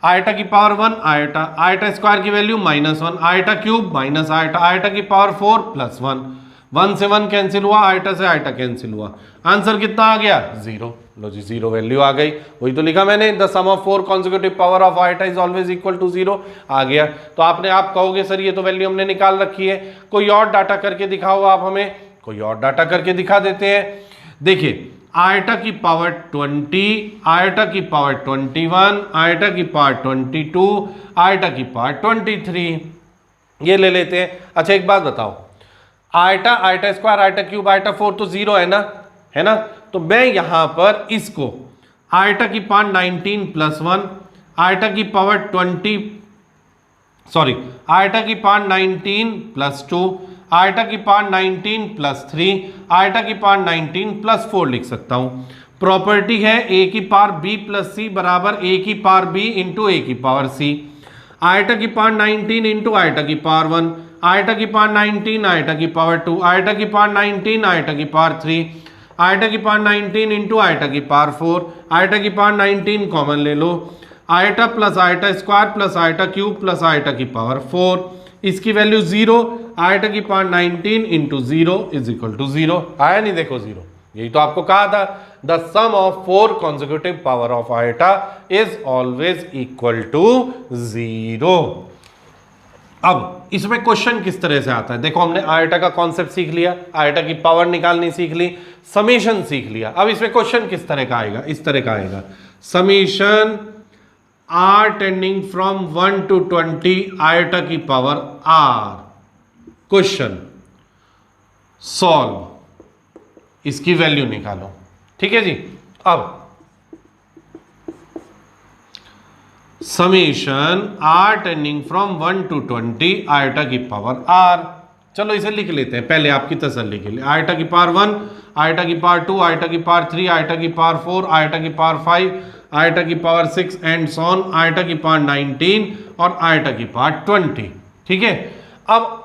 Speaker 1: आयोटा की पावर 1 आयोटा, आयोटा स्क्वायर की value -1, iota cube minus iota, iota की पावर 4 +1, 1 से 1 कैंसिल हुआ, आयोटा से आयोटा कैंसिल हुआ, आंसर कितना आ गया? 0। लो जी 0 वैल्यू आ गई, वही तो लिखा मैंने, the sum of 4 consecutive power of iota is always equal to 0 आ गया। तो आप कहोगे सर ये तो वैल्यू हमने निकाल रखी है, कोई और डाटा करके दिखाओ आप हमें। कोई और डाटा करके दिखा देते हैं। देखिए आयोटा की पावर 20, आयोटा की पावर 21, आयोटा की पावर 22, आयोटा की पावर 23, ये ले लेते हैं। अच्छा एक बात बताओ, iota, iota square, iota cube, iota 4 तो 0 है ना, तो मैं यहां पर इसको आयोटा की पावर 19 +1, आयोटा की पावर 20, सॉरी आयोटा की पावर 19 +2, आयोटा की पावर 19 +3, आयोटा की पावर 19 +4 लिख सकता हूं। प्रॉपर्टी है ए की पावर बी प्लस सी बराबर ए की पावर बी इंटू ए की पावर सी, आयटा की पावर 19 इंटू आयटा की पावर 1, आयटा की पावर 19 आयटा की पावर 2, आयटा की पावर 19 आयटा की पावर 3, आयटा की पावर 19 इंटू आयटा की पावर 4, आयटा की पावर 19 कॉमन ले लो, iota plus iota square plus iota cube plus iota की पावर 4, इसकी वैल्यू 0, आयटा की power 19 into 0 is equal to 0। आया नहीं, देखो 0, यही तो आपको कहा था, the sum of 4 consecutive power of iota is always equal to 0। अब इसमें क्वेश्चन किस तरह से आता है, देखो हमने आयटा का कॉन्सेप्ट सीख लिया, आयटा की पावर निकालनी सीख ली, समेशन सीख लिया। अब इसमें क्वेश्चन किस तरह का आएगा, इस तरह का आएगा, summation r tending from 1 to 20 eta की पावर r, क्वेश्चन सॉल्व, इसकी वैल्यू निकालो। ठीक है जी। अब summation r tending from 1 to 20 eta की पावर r, चलो इसे लिख लेते हैं पहले आपकी तसल्ली के लिए, आयटा की पावर 1, आयटा की पावर 2, आयटा की पावर 3, आयटा की पावर 4, आयटा की पावर 5, आयटा की पावर 6 एंड सॉन, आयटा की पावर 19 और आयटा की पावर 20। ठीक है। अब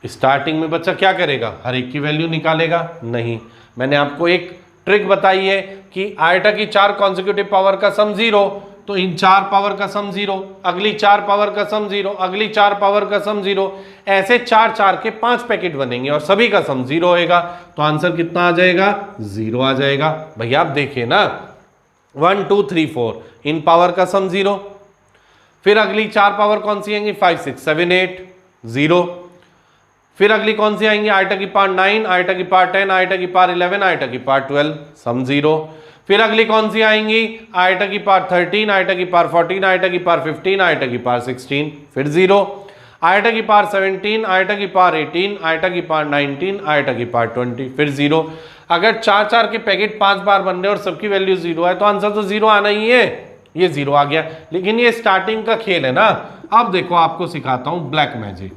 Speaker 1: स्टार्टिंग में बच्चा क्या करेगा, हर एक की वैल्यू निकालेगा? नहीं, मैंने आपको एक ट्रिक बताई है कि आयटा की 4 कॉन्जिक्यूटिव पावर का सम 0, तो इन 4 पावर का सम 0, अगली 4 पावर का सम 0, अगली 4 पावर का सम 0, ऐसे 4 4 के 5 पैकेट बनेंगे और सभी का सम 0 होएगा, तो आंसर कितना आ जाएगा, 0 आ जाएगा। भैया आप देखिए ना, 1 2 3 4 इन पावर का सम 0, फिर अगली 4 पावर कौन सी आएंगी, 5 6 7 8 0, फिर अगली कौन सी आएंगी, आयटा की पावर 9, आयटा की पावर 10, आयटा की पावर 11, आयटा की पावर 12 सम 0, फिर अगली कौन सी आएंगी, आयटा की पावर 13, आयटा की पावर 14, आयटा की पावर 15, आयटा की पावर 16 फिर 0, आयटा की पावर 17, आयटा की पावर 18, आयटा की पावर 19, आयटा की पावर 20 फिर 0। अगर 4 4 के पैकेट 5 बार बन रहे और सबकी वैल्यू 0 है तो आंसर तो 0 आना ही है, ये 0 आ गया। लेकिन ये स्टार्टिंग का खेल है ना। अब देखो आपको सिखाता हूं ब्लैक मैजिक।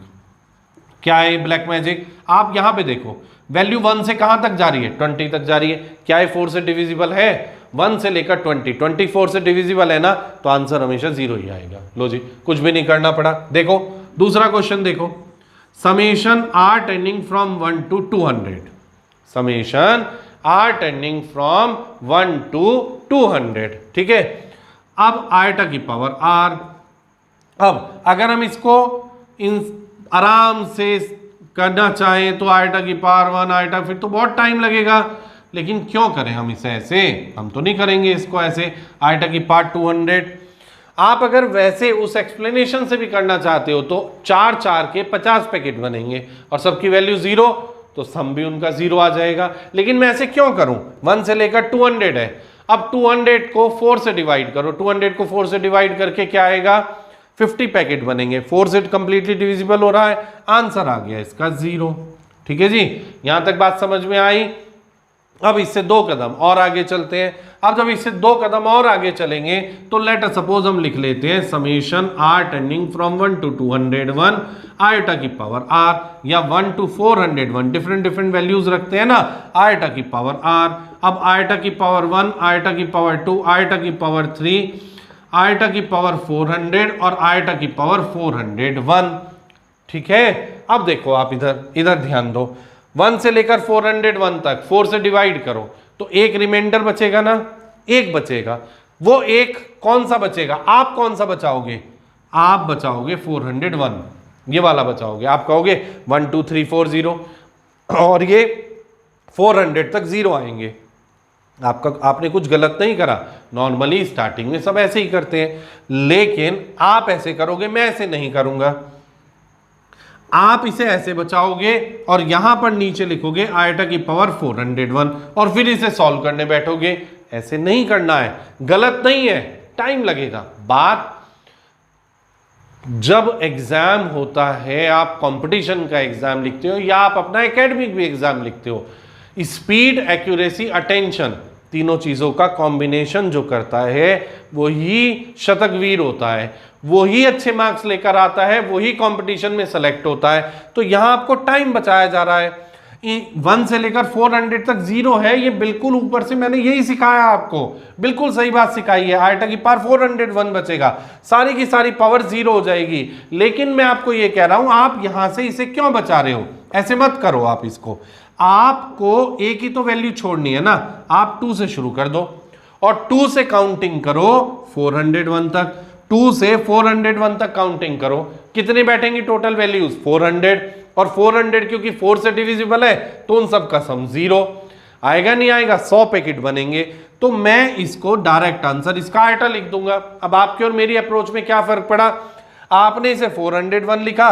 Speaker 1: क्या है ब्लैक मैजिक, आप यहां पे देखो, वैल्यू 1 से कहां तक जा रही है, 20 तक जा रही है। क्या है 4 से डिविजिबल है, 1 से लेकर 20, 24 से डिविजिबल है ना, तो आंसर हमेशा 0 ही आएगा। लो जी, कुछ भी नहीं करना पड़ा। देखो दूसरा क्वेश्चन देखो, summation r tending from 1 to 200, summation r tending from 1 to 200। ठीक है। अब आयटा की पावर r, अब अगर हम इसको इन आराम से करना चाहें तो आयटा की पावर 1 आयटा, फिर तो बहुत टाइम लगेगा। लेकिन क्यों करें हम इसे ऐसे, हम तो नहीं करेंगे इसको ऐसे, आयटा की पावर 200। आप अगर वैसे उस एक्सप्लेनेशन से भी करना चाहते हो तो 4 4 के 50 पैकेट बनेंगे और सबकी वैल्यू 0, तो सम भी उनका 0 आ जाएगा। लेकिन मैं ऐसे क्यों करूं, 1 से लेकर 200 है, अब 200 को 4 से डिवाइड करो, 200 को 4 से डिवाइड करके क्या आएगा, 50 पैकेट बनेंगे। 4 से कंप्लीटली डिविजिबल हो रहा है, आंसर आ गया इसका 0। ठीक है जी, यहां तक बात समझ में आई। अब इससे 2 कदम और आगे चलते हैं। अब जब इससे 2 कदम और आगे चलेंगे तो लेट अस सपोज हम लिख लेते हैं summation r tending from 1 to 201 eta की पावर r, या 1 to 401, डिफरेंट डिफरेंट वैल्यूज रखते हैं ना, आयटा की पावर r। अब आयटा की पावर 1, आयटा की पावर 2, आयटा की पावर 3, आयटा की पावर 400 और आयटा की पावर 401। ठीक है। अब देखो आप इधर ध्यान दो, 1 से लेकर 401 तक 4 से डिवाइड करो तो एक रिमाइंडर बचेगा ना, एक बचेगा। वो एक कौन सा बचेगा, आप कौन सा बचाओगे, आप बचाओगे 401, ये वाला बचाओगे। आप कहोगे 1 2 3 4 0 और ये 400 तक 0 आएंगे। आपने कुछ गलत नहीं करा, नॉर्मली स्टार्टिंग में सब ऐसे ही करते हैं, लेकिन आप ऐसे करोगे, मैं ऐसे नहीं करूंगा। आप इसे ऐसे बचाओगे और यहां पर नीचे लिखोगे आयटा की पावर 401 और फिर इसे सॉल्व करने बैठोगे। ऐसे नहीं करना है, गलत नहीं है, टाइम लगेगा। बात जब एग्जाम होता है, आप कंपटीशन का एग्जाम लिखते हो या आप अपना एकेडमिक भी एग्जाम लिखते हो, स्पीड, एक्यूरेसी, अटेंशन, तीनों चीजों का कॉम्बिनेशन जो करता है वही शतकवीर होता है, वही अच्छे मार्क्स लेकर आता है, वही कंपटीशन में सेलेक्ट होता है। तो यहां आपको टाइम बचाया जा रहा है। 1 से लेकर 400 तक 0 है, ये बिल्कुल ऊपर से मैंने यही सिखाया आपको, बिल्कुल सही बात सिखाई है। आयोटा की पावर 401 बचेगा, सारी की सारी पावर 0 हो जाएगी। लेकिन मैं आपको ये कह रहा हूं, आप यहां से इसे क्यों बचा रहे हो? ऐसे मत करो आप इसको, आपको एक ही तो वैल्यू छोड़नी है ना। आप 2 से शुरू कर दो और 2 से काउंटिंग करो 401 तक, 2 से 401 तक काउंटिंग करो। कितने बैठेंगी टोटल वैल्यूज? 400, और 400 क्योंकि 4 से डिविजिबल है तो उन सब का सम 0 आएगा, नहीं आएगा? 100 पैकेट बनेंगे। तो मैं इसको डायरेक्ट आंसर इसका आयटा लिख दूंगा। अब आपके और मेरी अप्रोच में क्या फर्क पड़ा? आपने इसे 401 लिखा,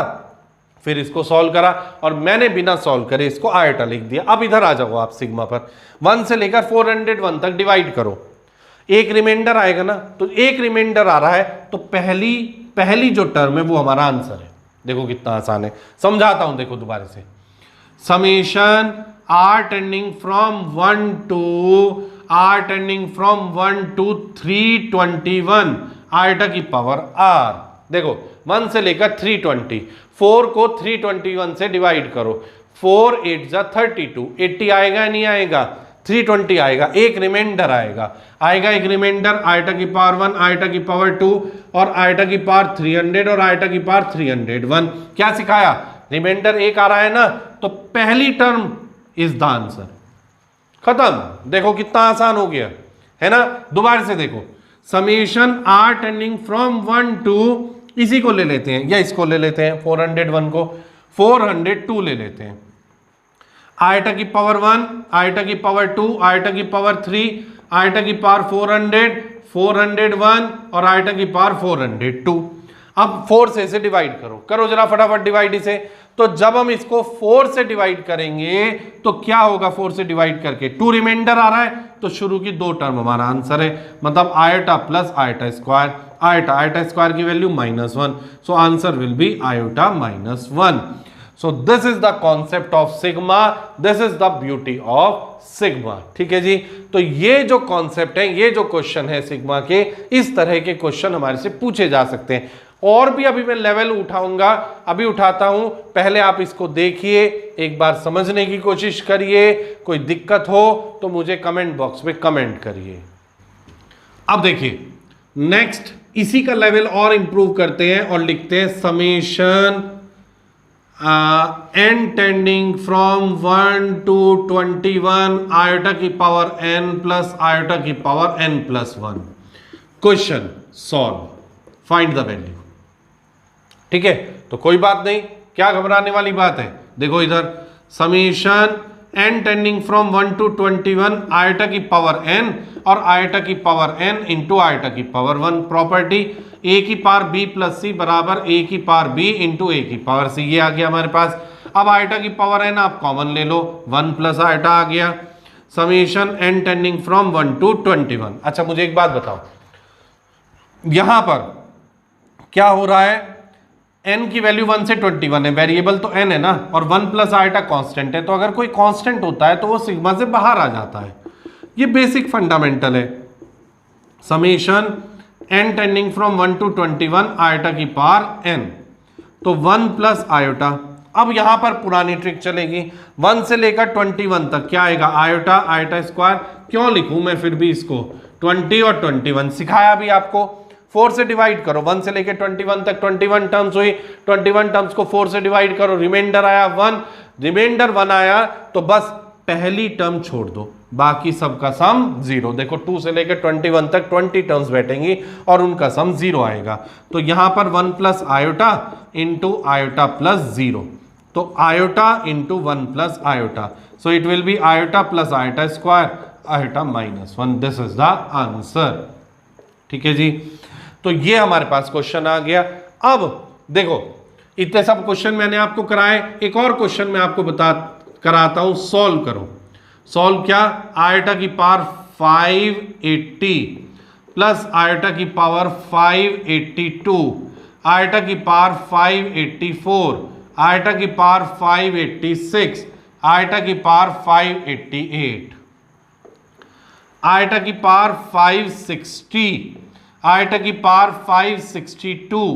Speaker 1: फिर इसको सॉल्व करा, और मैंने बिना सॉल्व करे इसको आयटा लिख दिया। अब इधर आ जाओ आप सिग्मा पर, 1 से लेकर 401 तक डिवाइड करो, एक रिमाइंडर आएगा ना, तो एक रिमाइंडर आ रहा है तो पहली जो टर्म है वो हमारा आंसर है। देखो कितना आसान है, समझाता हूं, देखो दोबारा से। Summation r tending from 1 to 321 eta की पावर r। देखो 1 से लेकर 320, 4 को 321 से डिवाइड करो, 4 8 जा 32, 80 आएगा नहीं आएगा? 320 आएगा, एक रिमाइंडर आएगा एक रिमाइंडर, आयटा की पावर 1, आयटा की पावर 2 और आयटा की पावर 300 और आयटा की पावर 301। क्या सिखाया? रिमाइंडर एक आ रहा है ना, तो पहली टर्म इज द आंसर, खत्म। देखो कितना आसान हो गया है ना। दोबारा से देखो, summation r tending from 1 to, इसी को ले लेते हैं या इसको ले लेते हैं, 401 को 402 ले लेते हैं। आयटा की पावर 1, आयटा की पावर 2, आयटा की पावर 3, आयटा की पावर 400, 401 और आयटा की पावर 402। अब 4 से इसे डिवाइड करो जरा फटाफट डिवाइड इसे। तो जब हम इसको 4 से डिवाइड करेंगे तो क्या होगा? 4 से डिवाइड करके 2 रिमाइंडर आ रहा है, तो शुरू की 2 टर्म हमारा आंसर है, मतलब iota plus iota square. Iota square की value -1, so answer will be iota -1। So this is the concept of sigma, this is the beauty of sigma। ठीक है जी, तो ये जो कॉन्सेप्ट है, ये जो क्वेश्चन है सिग्मा के, इस तरह के क्वेश्चन हमारे से पूछे जा सकते हैं। और भी अभी मैं लेवल उठाऊंगा, अभी उठाता हूं, पहले आप इसको देखिए, एक बार समझने की कोशिश करिए, कोई दिक्कत हो तो मुझे कमेंट बॉक्स में कमेंट करिए। अब देखिए नेक्स्ट, इसी का लेवल और इंप्रूव करते हैं और लिखते हैं summation n tending from 1 to 21 iota की पावर n प्लस आयोटा की power n plus 1। Question solve, find the value. ठीक है, तो कोई बात नहीं, क्या घबराने वाली बात है? देखो इधर, summation n tending from 1 to 21 iota की पावर n और आयोटा की पावर n इंटू आयोटा की पावर 1। प्रॉपर्टी a की पावर b प्लस c बराबर a की पावर b इंटू a की पावर c, ये आ गया हमारे पास। अब आयोटा की पावर n आप कॉमन ले लो, 1 प्लस आयोटा आ गया। Summation n tending from 1 to 21। अच्छा मुझे एक बात बताओ, यहां पर क्या हो रहा है? n की वैल्यू 1 से 21 है, वेरिएबल तो n है ना, और 1 प्लस आयोटा कांस्टेंट है, तो अगर कोई कांस्टेंट होता है तो वो सिग्मा से बाहर आ जाता है। ये बेसिक फंडामेंटल है। Summation n tending from 1 to 21 iota की पावर n, तो 1 प्लस आयोटा। अब यहां पर पुरानी ट्रिक चलेगी, 1 से लेकर 21 तक क्या आएगा? Iota, iota square. क्यों लिखूं मैं फिर भी इसको? 20 और 21 सिखाया भी आपको। 4 से डिवाइड करो, 1 से लेकर 21 तक 21 टर्म्स हुई, 21 टर्म्स को 4 से डिवाइड करो, रिमाइंडर आया 1, रिमाइंडर 1 आया तो बस पहली टर्म छोड़ दो, बाकी सबका सम 0। देखो 2 से लेकर 21 तक 20 टर्म्स बैठेंगी और उनका सम 0 आएगा। तो यहां पर 1 plus iota into iota plus 0, तो iota into 1 plus iota, so it will be iota plus iota square, iota -1। This is the answer. ठीक है जी, तो ये हमारे पास क्वेश्चन आ गया। अब देखो इतने सब क्वेश्चन मैंने आपको कराए, एक और क्वेश्चन मैं आपको कराता हूं, सॉल्व करो। सॉल्व क्या? आयोटा की पावर 580 प्लस आयोटा की पावर 582, आयोटा की पावर 584, आयोटा की पावर 586, आयोटा की पावर 588, आयोटा की पावर 560, आयोटा की पावर 562,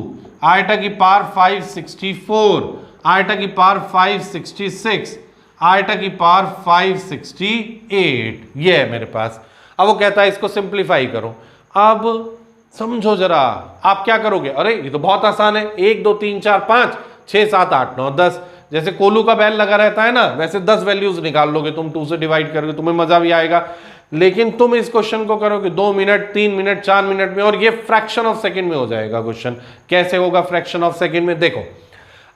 Speaker 1: आयोटा की पावर 564, आयोटा की पावर 566, आयटा की पावर 568, ये है मेरे पास। अब वो कहता है इसको सिंप्लीफाई करो। अब समझो जरा, आप क्या करोगे, अरे ये तो बहुत आसान है, 1 2 3 4 5 6 7 8 9 10, जैसे कोलू का बैल लगा रहता है ना, वैसे 10 वैल्यूज निकाल लोगे तुम, 2 से डिवाइड करोगे, तुम्हें मजा भी आएगा। लेकिन तुम इस क्वेश्चन को करोगे 2 मिनट 3 मिनट 4 मिनट में, और ये फ्रैक्शन ऑफ सेकंड में हो जाएगा क्वेश्चन। कैसे होगा फ्रैक्शन ऑफ सेकंड में, देखो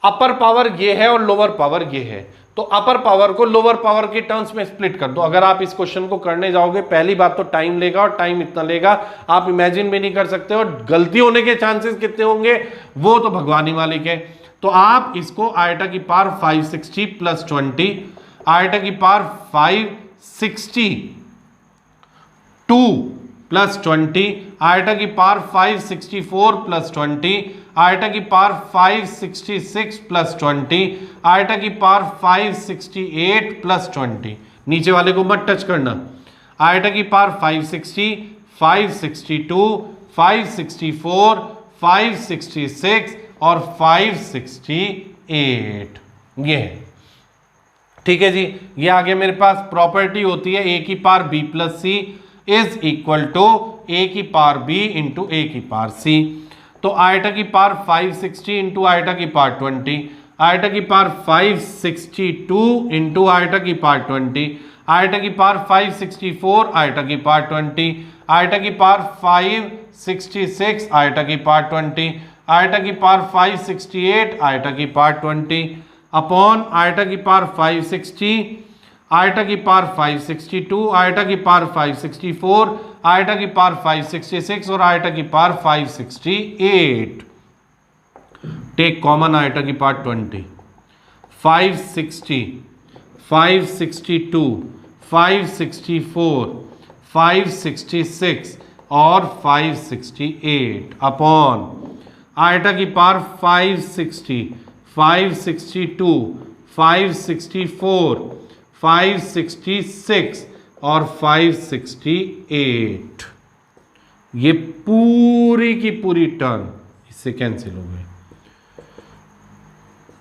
Speaker 1: अपर पावर ये है और लोअर पावर ये है, तो अपर पावर को लोअर पावर के टर्म्स में स्प्लिट कर दो। अगर आप इस क्वेश्चन को करने जाओगे, पहली बात तो टाइम लेगा, और टाइम इतना लेगा आप इमेजिन भी नहीं कर सकते, और गलती होने के चांसेस कितने होंगे वो तो भगवान ही मालिक है। तो आप इसको आयटा की पावर 560 प्लस 20, आयटा की पावर 562 प्लस 20, आयटा की पावर 564 प्लस 20, आयटा की पावर 566 प्लस 20, आयटा की पावर 568 प्लस 20। नीचे वाले को मत टच करना। आयटा की पावर 560, 562, 564, 566 और 568, ये है। ठीक है जी, ये आगे मेरे पास प्रॉपर्टी होती है ए की power B plus C is equal to A की पावर बी इंटू ए की पावर सी। तो आयटा की पावर 560 इंटू आयटा की पावर 20, आयटा की पावर 562 इंटू आयटा की पावर 20, आयटा की पावर 564 आयटा की पावर 20, आयटा की पावर 566 आयटा की पावर 20, आयटा की पावर 568 आयटा की पावर 20 अपॉन आयटा की पावर 560, आयटा की पावर 562, आयटा की पावर 564, आयटा की पावर 566 और आयटा की पावर 568। टेक कॉमन आयटा की पावर 20, 560, 562, 564, 566 और 568 अपॉन आयटा की पावर 560, 562, 564, 566 और 568, ये पूरी की पूरी टर्म इससे कैंसिल हो गई।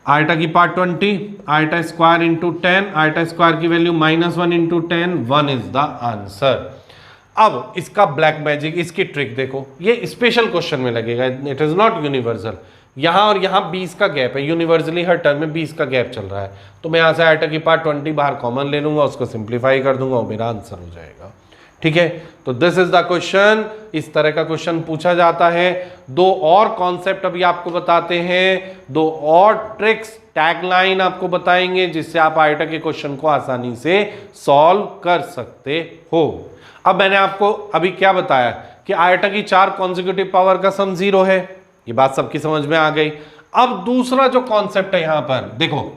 Speaker 1: आयटा की power 20, iota square into 10, iota square की value -1 into 10, 1 is the answer. अब इसका ब्लैक मैजिक, इसकी ट्रिक देखो, ये स्पेशल क्वेश्चन में लगेगा, इट इज नॉट यूनिवर्सल। यहां और यहां 20 का गैप है, यूनिवर्सली हर टर्म में 20 का गैप चल रहा है, तो मैं यहां से आयटा की पावर 20 बाहर कॉमन ले लूंगा, उसको सिंप्लीफाई कर दूंगा और मेरा आंसर हो जाएगा। ठीक है, तो दिस इज द क्वेश्चन। इस तरह का क्वेश्चन पूछा जाता है। दो और कॉन्सेप्ट अभी आपको बताते हैं, दो और ट्रिक्स, टैगलाइन आपको बताएंगे जिससे आप आयटा के क्वेश्चन को आसानी से सॉल्व कर सकते हो। अब मैंने आपको अभी क्या बताया कि आयटा की 4 कॉन्जिक्यूटिव पावर का सम 0 है, ये बात सबकी समझ में आ गई। अब दूसरा जो कॉन्सेप्ट है यहां पर देखो,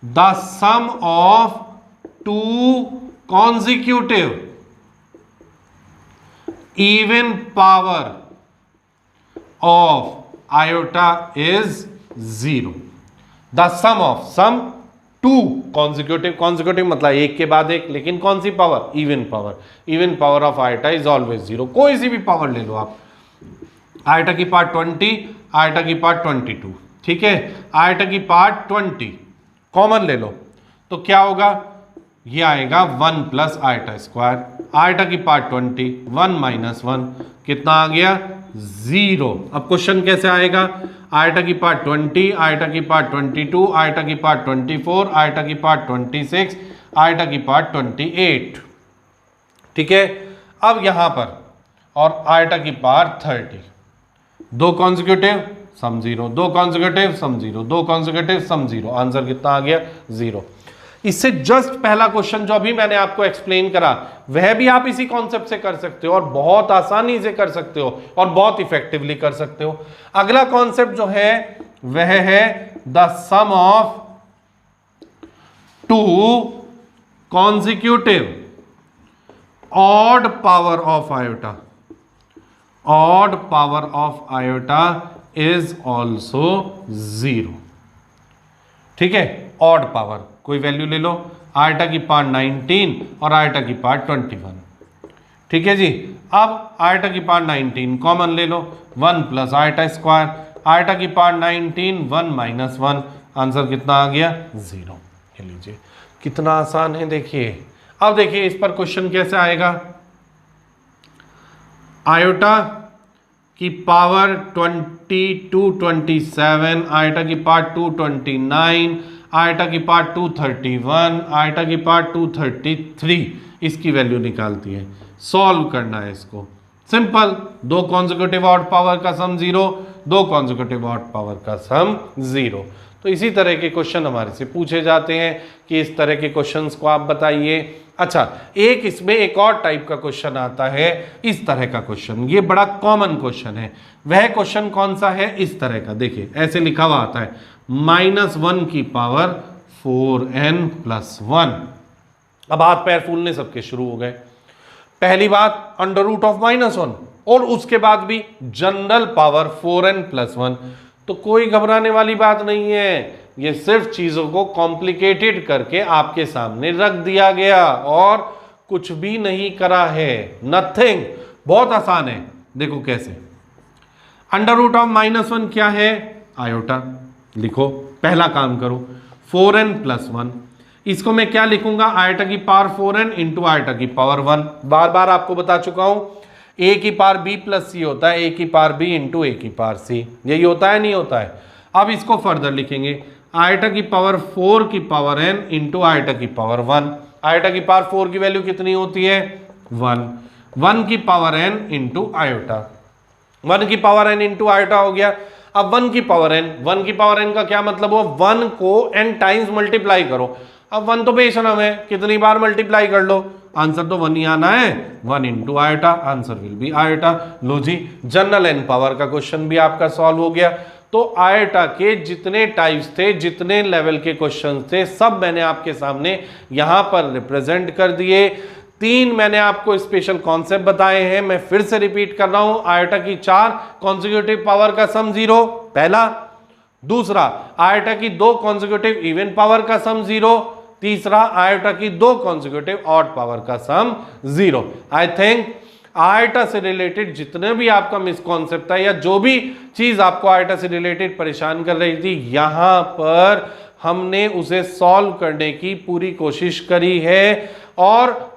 Speaker 1: the sum of 2 consecutive even power of iota is 0. The sum of sum 2 consecutive मतलब एक के बाद एक, लेकिन कौन सी power, even power of iota is always 0। कोई सी भी पावर ले लो आप, आयटा की पावर 20, आयटा की पावर 22, ठीक है, आयटा की पावर 20 कॉमन ले लो तो क्या होगा, ये आएगा 1 प्लस आयटा स्क्वायर, आयटा की पावर 20, 1 माइनस 1 कितना आ गया 0। अब क्वेश्चन कैसे आएगा, आयटा की पावर 20, आयटा की पावर 22, आयटा की पावर 24, आयटा की पावर 26, आयटा की पावर 28, ठीक है। अब यहां पर और आयटा की पावर 30, 2 कॉन्जिक्यूटिव सम 0, 2 कॉन्जिक्यूटिव सम 0, 2 कॉन्जिक्यूटिव सम 0, आंसर कितना आ गया 0। इससे जस्ट पहला क्वेश्चन जो अभी मैंने आपको एक्सप्लेन करा वह भी आप इसी कॉन्सेप्ट से कर सकते हो और बहुत आसानी से कर सकते हो और बहुत इफेक्टिवली कर सकते हो। अगला कॉन्सेप्ट जो है वह है the sum of 2 consecutive odd power of iota, odd power of iota is also 0, ठीक है। ऑड पावर कोई वैल्यू ले लो, आयटा की पावर 19 और आयटा की पावर 21, ठीक है जी। अब आयटा की पावर 19 कॉमन ले लो, 1 प्लस आयटा स्क्वायर, आयटा की पावर 19, 1 माइनस 1, आंसर कितना आ गया 0। ये लीजिए कितना आसान है देखिए। अब देखिए इस पर क्वेश्चन कैसे आएगा। आयोटा की पावर 227, आयोटा की पावर 229, आयोटा की पावर 231, आयोटा की पावर 233, इसकी वैल्यू निकालती है। सॉल्व करना है इसको, सिंपल। दो कॉन्जिक्यूटिव ऑड पावर का सम 0, दो कॉन्जिक्यूटिव ऑड पावर का सम 0। तो इसी तरह के क्वेश्चन हमारे से पूछे जाते हैं कि इस तरह के क्वेश्चंस को आप बताइए। अच्छा, एक इसमें एक और टाइप का क्वेश्चन आता है, इस तरह का क्वेश्चन, ये बड़ा कॉमन क्वेश्चन है। वह क्वेश्चन कौन सा है? इस तरह का, देखिए ऐसे लिखा हुआ आता है -1 की पावर 4n+1। अब हाथ पैर फूलने सबके शुरू हो गए। पहली बात √(-1) और उसके बाद भी जनरल पावर 4n+1। तो कोई घबराने वाली बात नहीं है, ये सिर्फ चीजों को कॉम्प्लिकेटेड करके आपके सामने रख दिया गया और कुछ भी नहीं करा है, नथिंग। बहुत आसान है, देखो कैसे। √(-1) क्या है? आयोटा। लिखो, पहला काम करो, 4n+1। इसको मैं क्या लिखूंगा? आयोटा की पावर 4n इंटू आयोटा की पावर 1। बार बार आपको बता चुका हूं, a की पावर b प्लस सी होता है, a की पावर b इंटू a की पावर c। यही होता है, नहीं होता है? अब इसको फर्दर लिखेंगे, आयोटा की पावर 4 की पावर n इंटू आयोटा की पावर 1। आयोटा की पावर 4 की वैल्यू कितनी होती है? 1। 1 की पावर n इंटू आयोटा, 1 की पावर n इंटू आयोटा हो गया। अब 1 की पावर n, 1 की पावर n का क्या मतलब हो? 1 को n टाइम्स मल्टीप्लाई करो। अब 1 तो बेशरम है, कितनी बार मल्टीप्लाई कर लो, आंसर तो 1 ही आना है। 1 into iota, answer will be iota. लो जी, जनरल n पावर का क्वेश्चन भी आपका सॉल्व हो गया। तो आयोटा के जितने टाइप्स थे, जितने लेवल के क्वेश्चन थे, सब मैंने आपके सामने यहां पर रिप्रेजेंट कर दिए। 3 मैंने आपको स्पेशल कॉन्सेप्ट बताए हैं, मैं फिर से रिपीट कर रहा हूं। आयोटा की 4 कॉन्जिक्यूटिव पावर का सम 0, पहला। दूसरा, आयोटा की 2 कॉन्जिक्यूटिव इवन पावर का सम 0। तीसरा, आयोटा की 2 कॉन्जिक्यूटिव ऑड पावर का सम 0। आई थिंक आयोटा से रिलेटेड जितने भी आपका मिसकॉन्सेप्ट था या जो भी चीज आपको आयोटा से रिलेटेड परेशान कर रही थी, यहां पर हमने उसे सॉल्व करने की पूरी कोशिश करी है और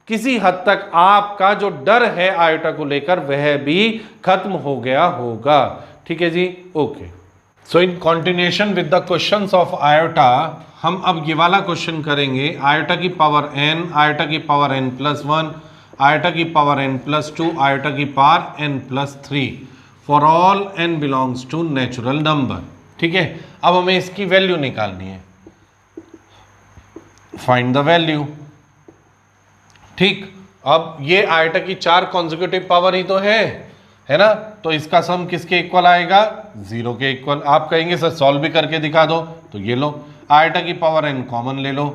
Speaker 1: किसी हद तक आपका जो डर है आयोटा को लेकर वह भी खत्म हो गया होगा। ठीक है जी, okay. So in continuation with the questions of iota, हम अब ये वाला क्वेश्चन करेंगे। आयोटा की पावर n, आयोटा की पावर n+1, आयोटा की पावर n+2, आयोटा की power n+3 for all n belongs to natural number. ठीक है, अब हमें इसकी वैल्यू निकालनी है। Find the value. ठीक, अब ये आयोटा की 4 कॉन्जिक्यूटिव पावर ही तो है ना? तो इसका सम किसके इक्वल आएगा? 0 के इक्वल। आप कहेंगे सर सॉल्व भी करके दिखा दो, तो ये लो, आयोटा की पावर n कॉमन ले लो,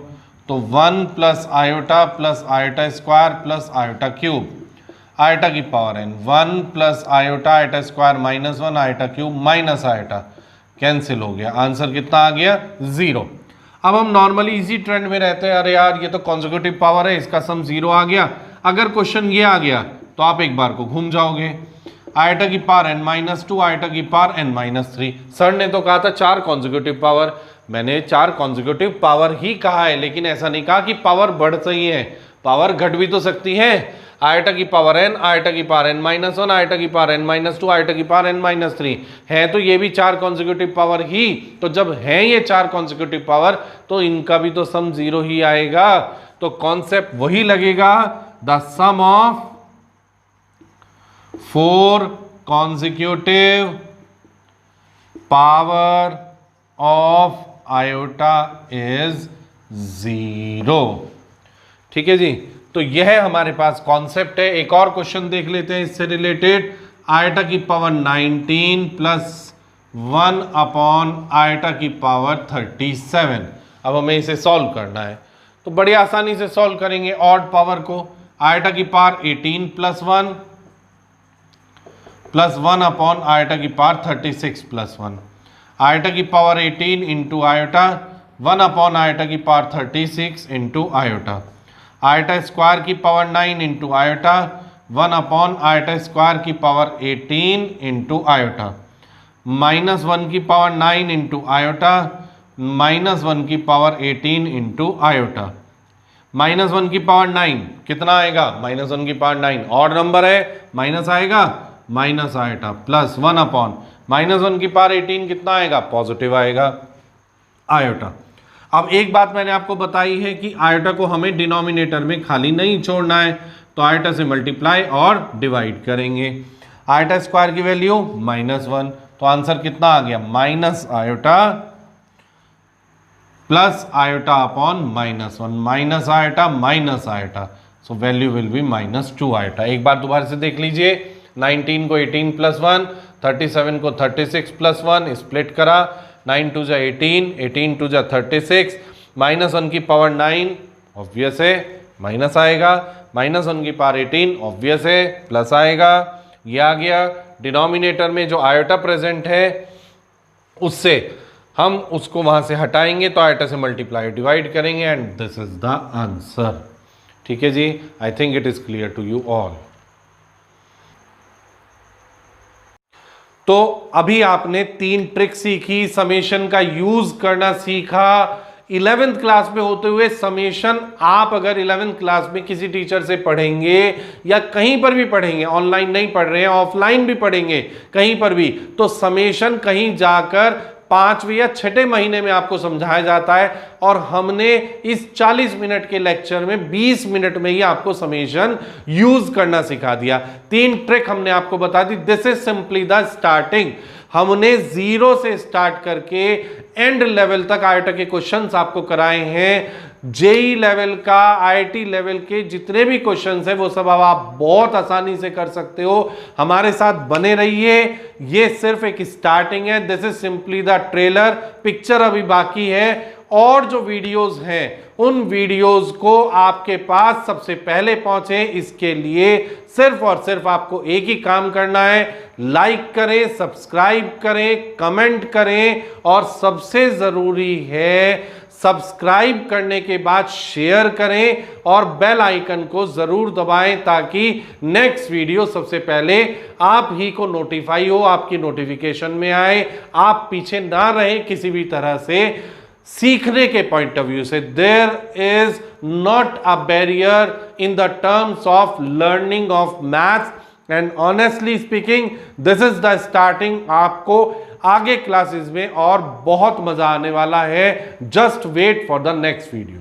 Speaker 1: तो 1 plus iota square plus iota cube, iota की power n 1 plus iota square -1 iota cube minus iota, cancel हो गया। आंसर कितना आ गया? 0। अब हम नॉर्मली इसी ट्रेंड में रहते हैं, अरे यार ये तो कॉन्जिक्यूटिव पावर है, इसका सम 0 आ गया। अगर क्वेश्चन ये आ गया तो आप एक बार को घूम जाओगे। आयोटा की पावर n-2, आयोटा की पावर n-3। सर ने तो कहा था 4 कॉन्जिक्यूटिव पावर, मैंने 4 कॉन्जिक्यूटिव पावर ही कहा है, लेकिन ऐसा नहीं कहा कि पावर बढ़ सही है, पावर घट भी तो सकती है। आयोटा की पावर n, आयोटा की पावर n-1, आयोटा की पावर n-2, आयोटा की पावर n-3 है, तो ये भी 4 कॉन्जिक्यूटिव पावर ही। तो जब है ये 4 कॉन्जिक्यूटिव पावर, तो इनका भी तो सम 0 ही आएगा। तो कॉन्सेप्ट वही लगेगा, the sum of 4 consecutive power of iota is 0। ठीक है जी, तो यह हमारे पास कॉन्सेप्ट है। एक और क्वेश्चन देख लेते हैं इससे रिलेटेड। आयोटा की पावर 19 प्लस 1 अपॉन आयोटा की पावर 37। अब हमें इसे सॉल्व करना है, तो बड़ी आसानी से सॉल्व करेंगे ऑड पावर को। आयोटा की पावर 18 प्लस 1 अपॉन आयोटा की पावर 36 प्लस 1। आयोटा की power 18 into iota, 1 upon iota की power 36 into iota. Iota square की power 9 into iota, 1 upon iota square की पावर 18 इंटू आयोटा। -1 की पावर 9 इंटू आयोटा, -1 की power 18 into iota, -1 की power 9 कितना आएगा, -1 की पावर 9 ऑड नंबर है, माइनस आएगा, माइनस आयोटा प्लस 1 अपॉन -1 की पावर 18 कितना आएगा, पॉजिटिव आएगा आयोटा। अब एक बात मैंने आपको बताई है कि आयोटा को हमें डिनोमिनेटर में खाली नहीं छोड़ना है, तो आयोटा से मल्टीप्लाई और डिवाइड करेंगे। आयोटा स्क्वायर की वैल्यू -1, तो आंसर कितना आ गया, minus iota plus iota upon -1, minus iota minus iota, so value will be -2 iota. एक बार दोबारा से देख लीजिए, 19 को 18 प्लस 1, 37 को 36 प्लस 1 स्प्लिट करा, 9 2 जा 18, 18 2 जा 36, -1 की पावर 9 ऑब्वियस है माइनस आएगा, -1 की पावर 18 ऑब्वियस है प्लस आएगा, ये आ गया। डिनोमिनेटर में जो आयोटा प्रेजेंट है उससे हम उसको वहां से हटाएंगे तो आयोटा से मल्टीप्लाई डिवाइड करेंगे and this is the answer. ठीक है जी, I think it is clear to you all. तो अभी आपने 3 ट्रिक सीखी, समेशन का यूज करना सीखा। 11th क्लास में होते हुए समेशन आप अगर 11th क्लास में किसी टीचर से पढ़ेंगे या कहीं पर भी पढ़ेंगे, ऑनलाइन नहीं पढ़ रहे हैं ऑफलाइन भी पढ़ेंगे कहीं पर भी, तो समेशन कहीं जाकर 5वें या 6ठे महीने में आपको समझाया जाता है और हमने इस 40 मिनट के लेक्चर में 20 मिनट में ही आपको समेशन यूज करना सिखा दिया। 3 ट्रिक हमने आपको बता दी। This is simply the starting. हमने 0 से स्टार्ट करके एंड लेवल तक आयोटा के क्वेश्चंस आपको कराए हैं। जेई लेवल का, आईआईटी लेवल के जितने भी क्वेश्चंस हैं वो सब अब आप बहुत आसानी से कर सकते हो। हमारे साथ बने रहिए, ये सिर्फ एक स्टार्टिंग है। This is simply the trailer, picture अभी बाकी है। और जो वीडियोस हैं उन वीडियोस को आपके पास सबसे pहले पहुंचे, इसके लिए सिर्फ और सिर्फ आपको एक ही काम करना है, लाइक करें, सब्सक्राइब करें, कमेंट करें और सबसे जरूरी है सब्सक्राइब करने के बाद शेयर करें और बेल आइकन को जरूर दबाएं ताकि नेक्स्ट वीडियो सबसे पहले आप ही को नोटिफाई हो, आपकी नोटिफिकेशन में आए, आप पीछे ना रहें किसी भी तरह से। सीखने के पॉइंट ऑफ व्यू से there is not a barrier in the terms of learning of maths and honestly speaking this is the starting. आपको आगे क्लासेस में और बहुत मजा आने वाला है। Just wait for the next video.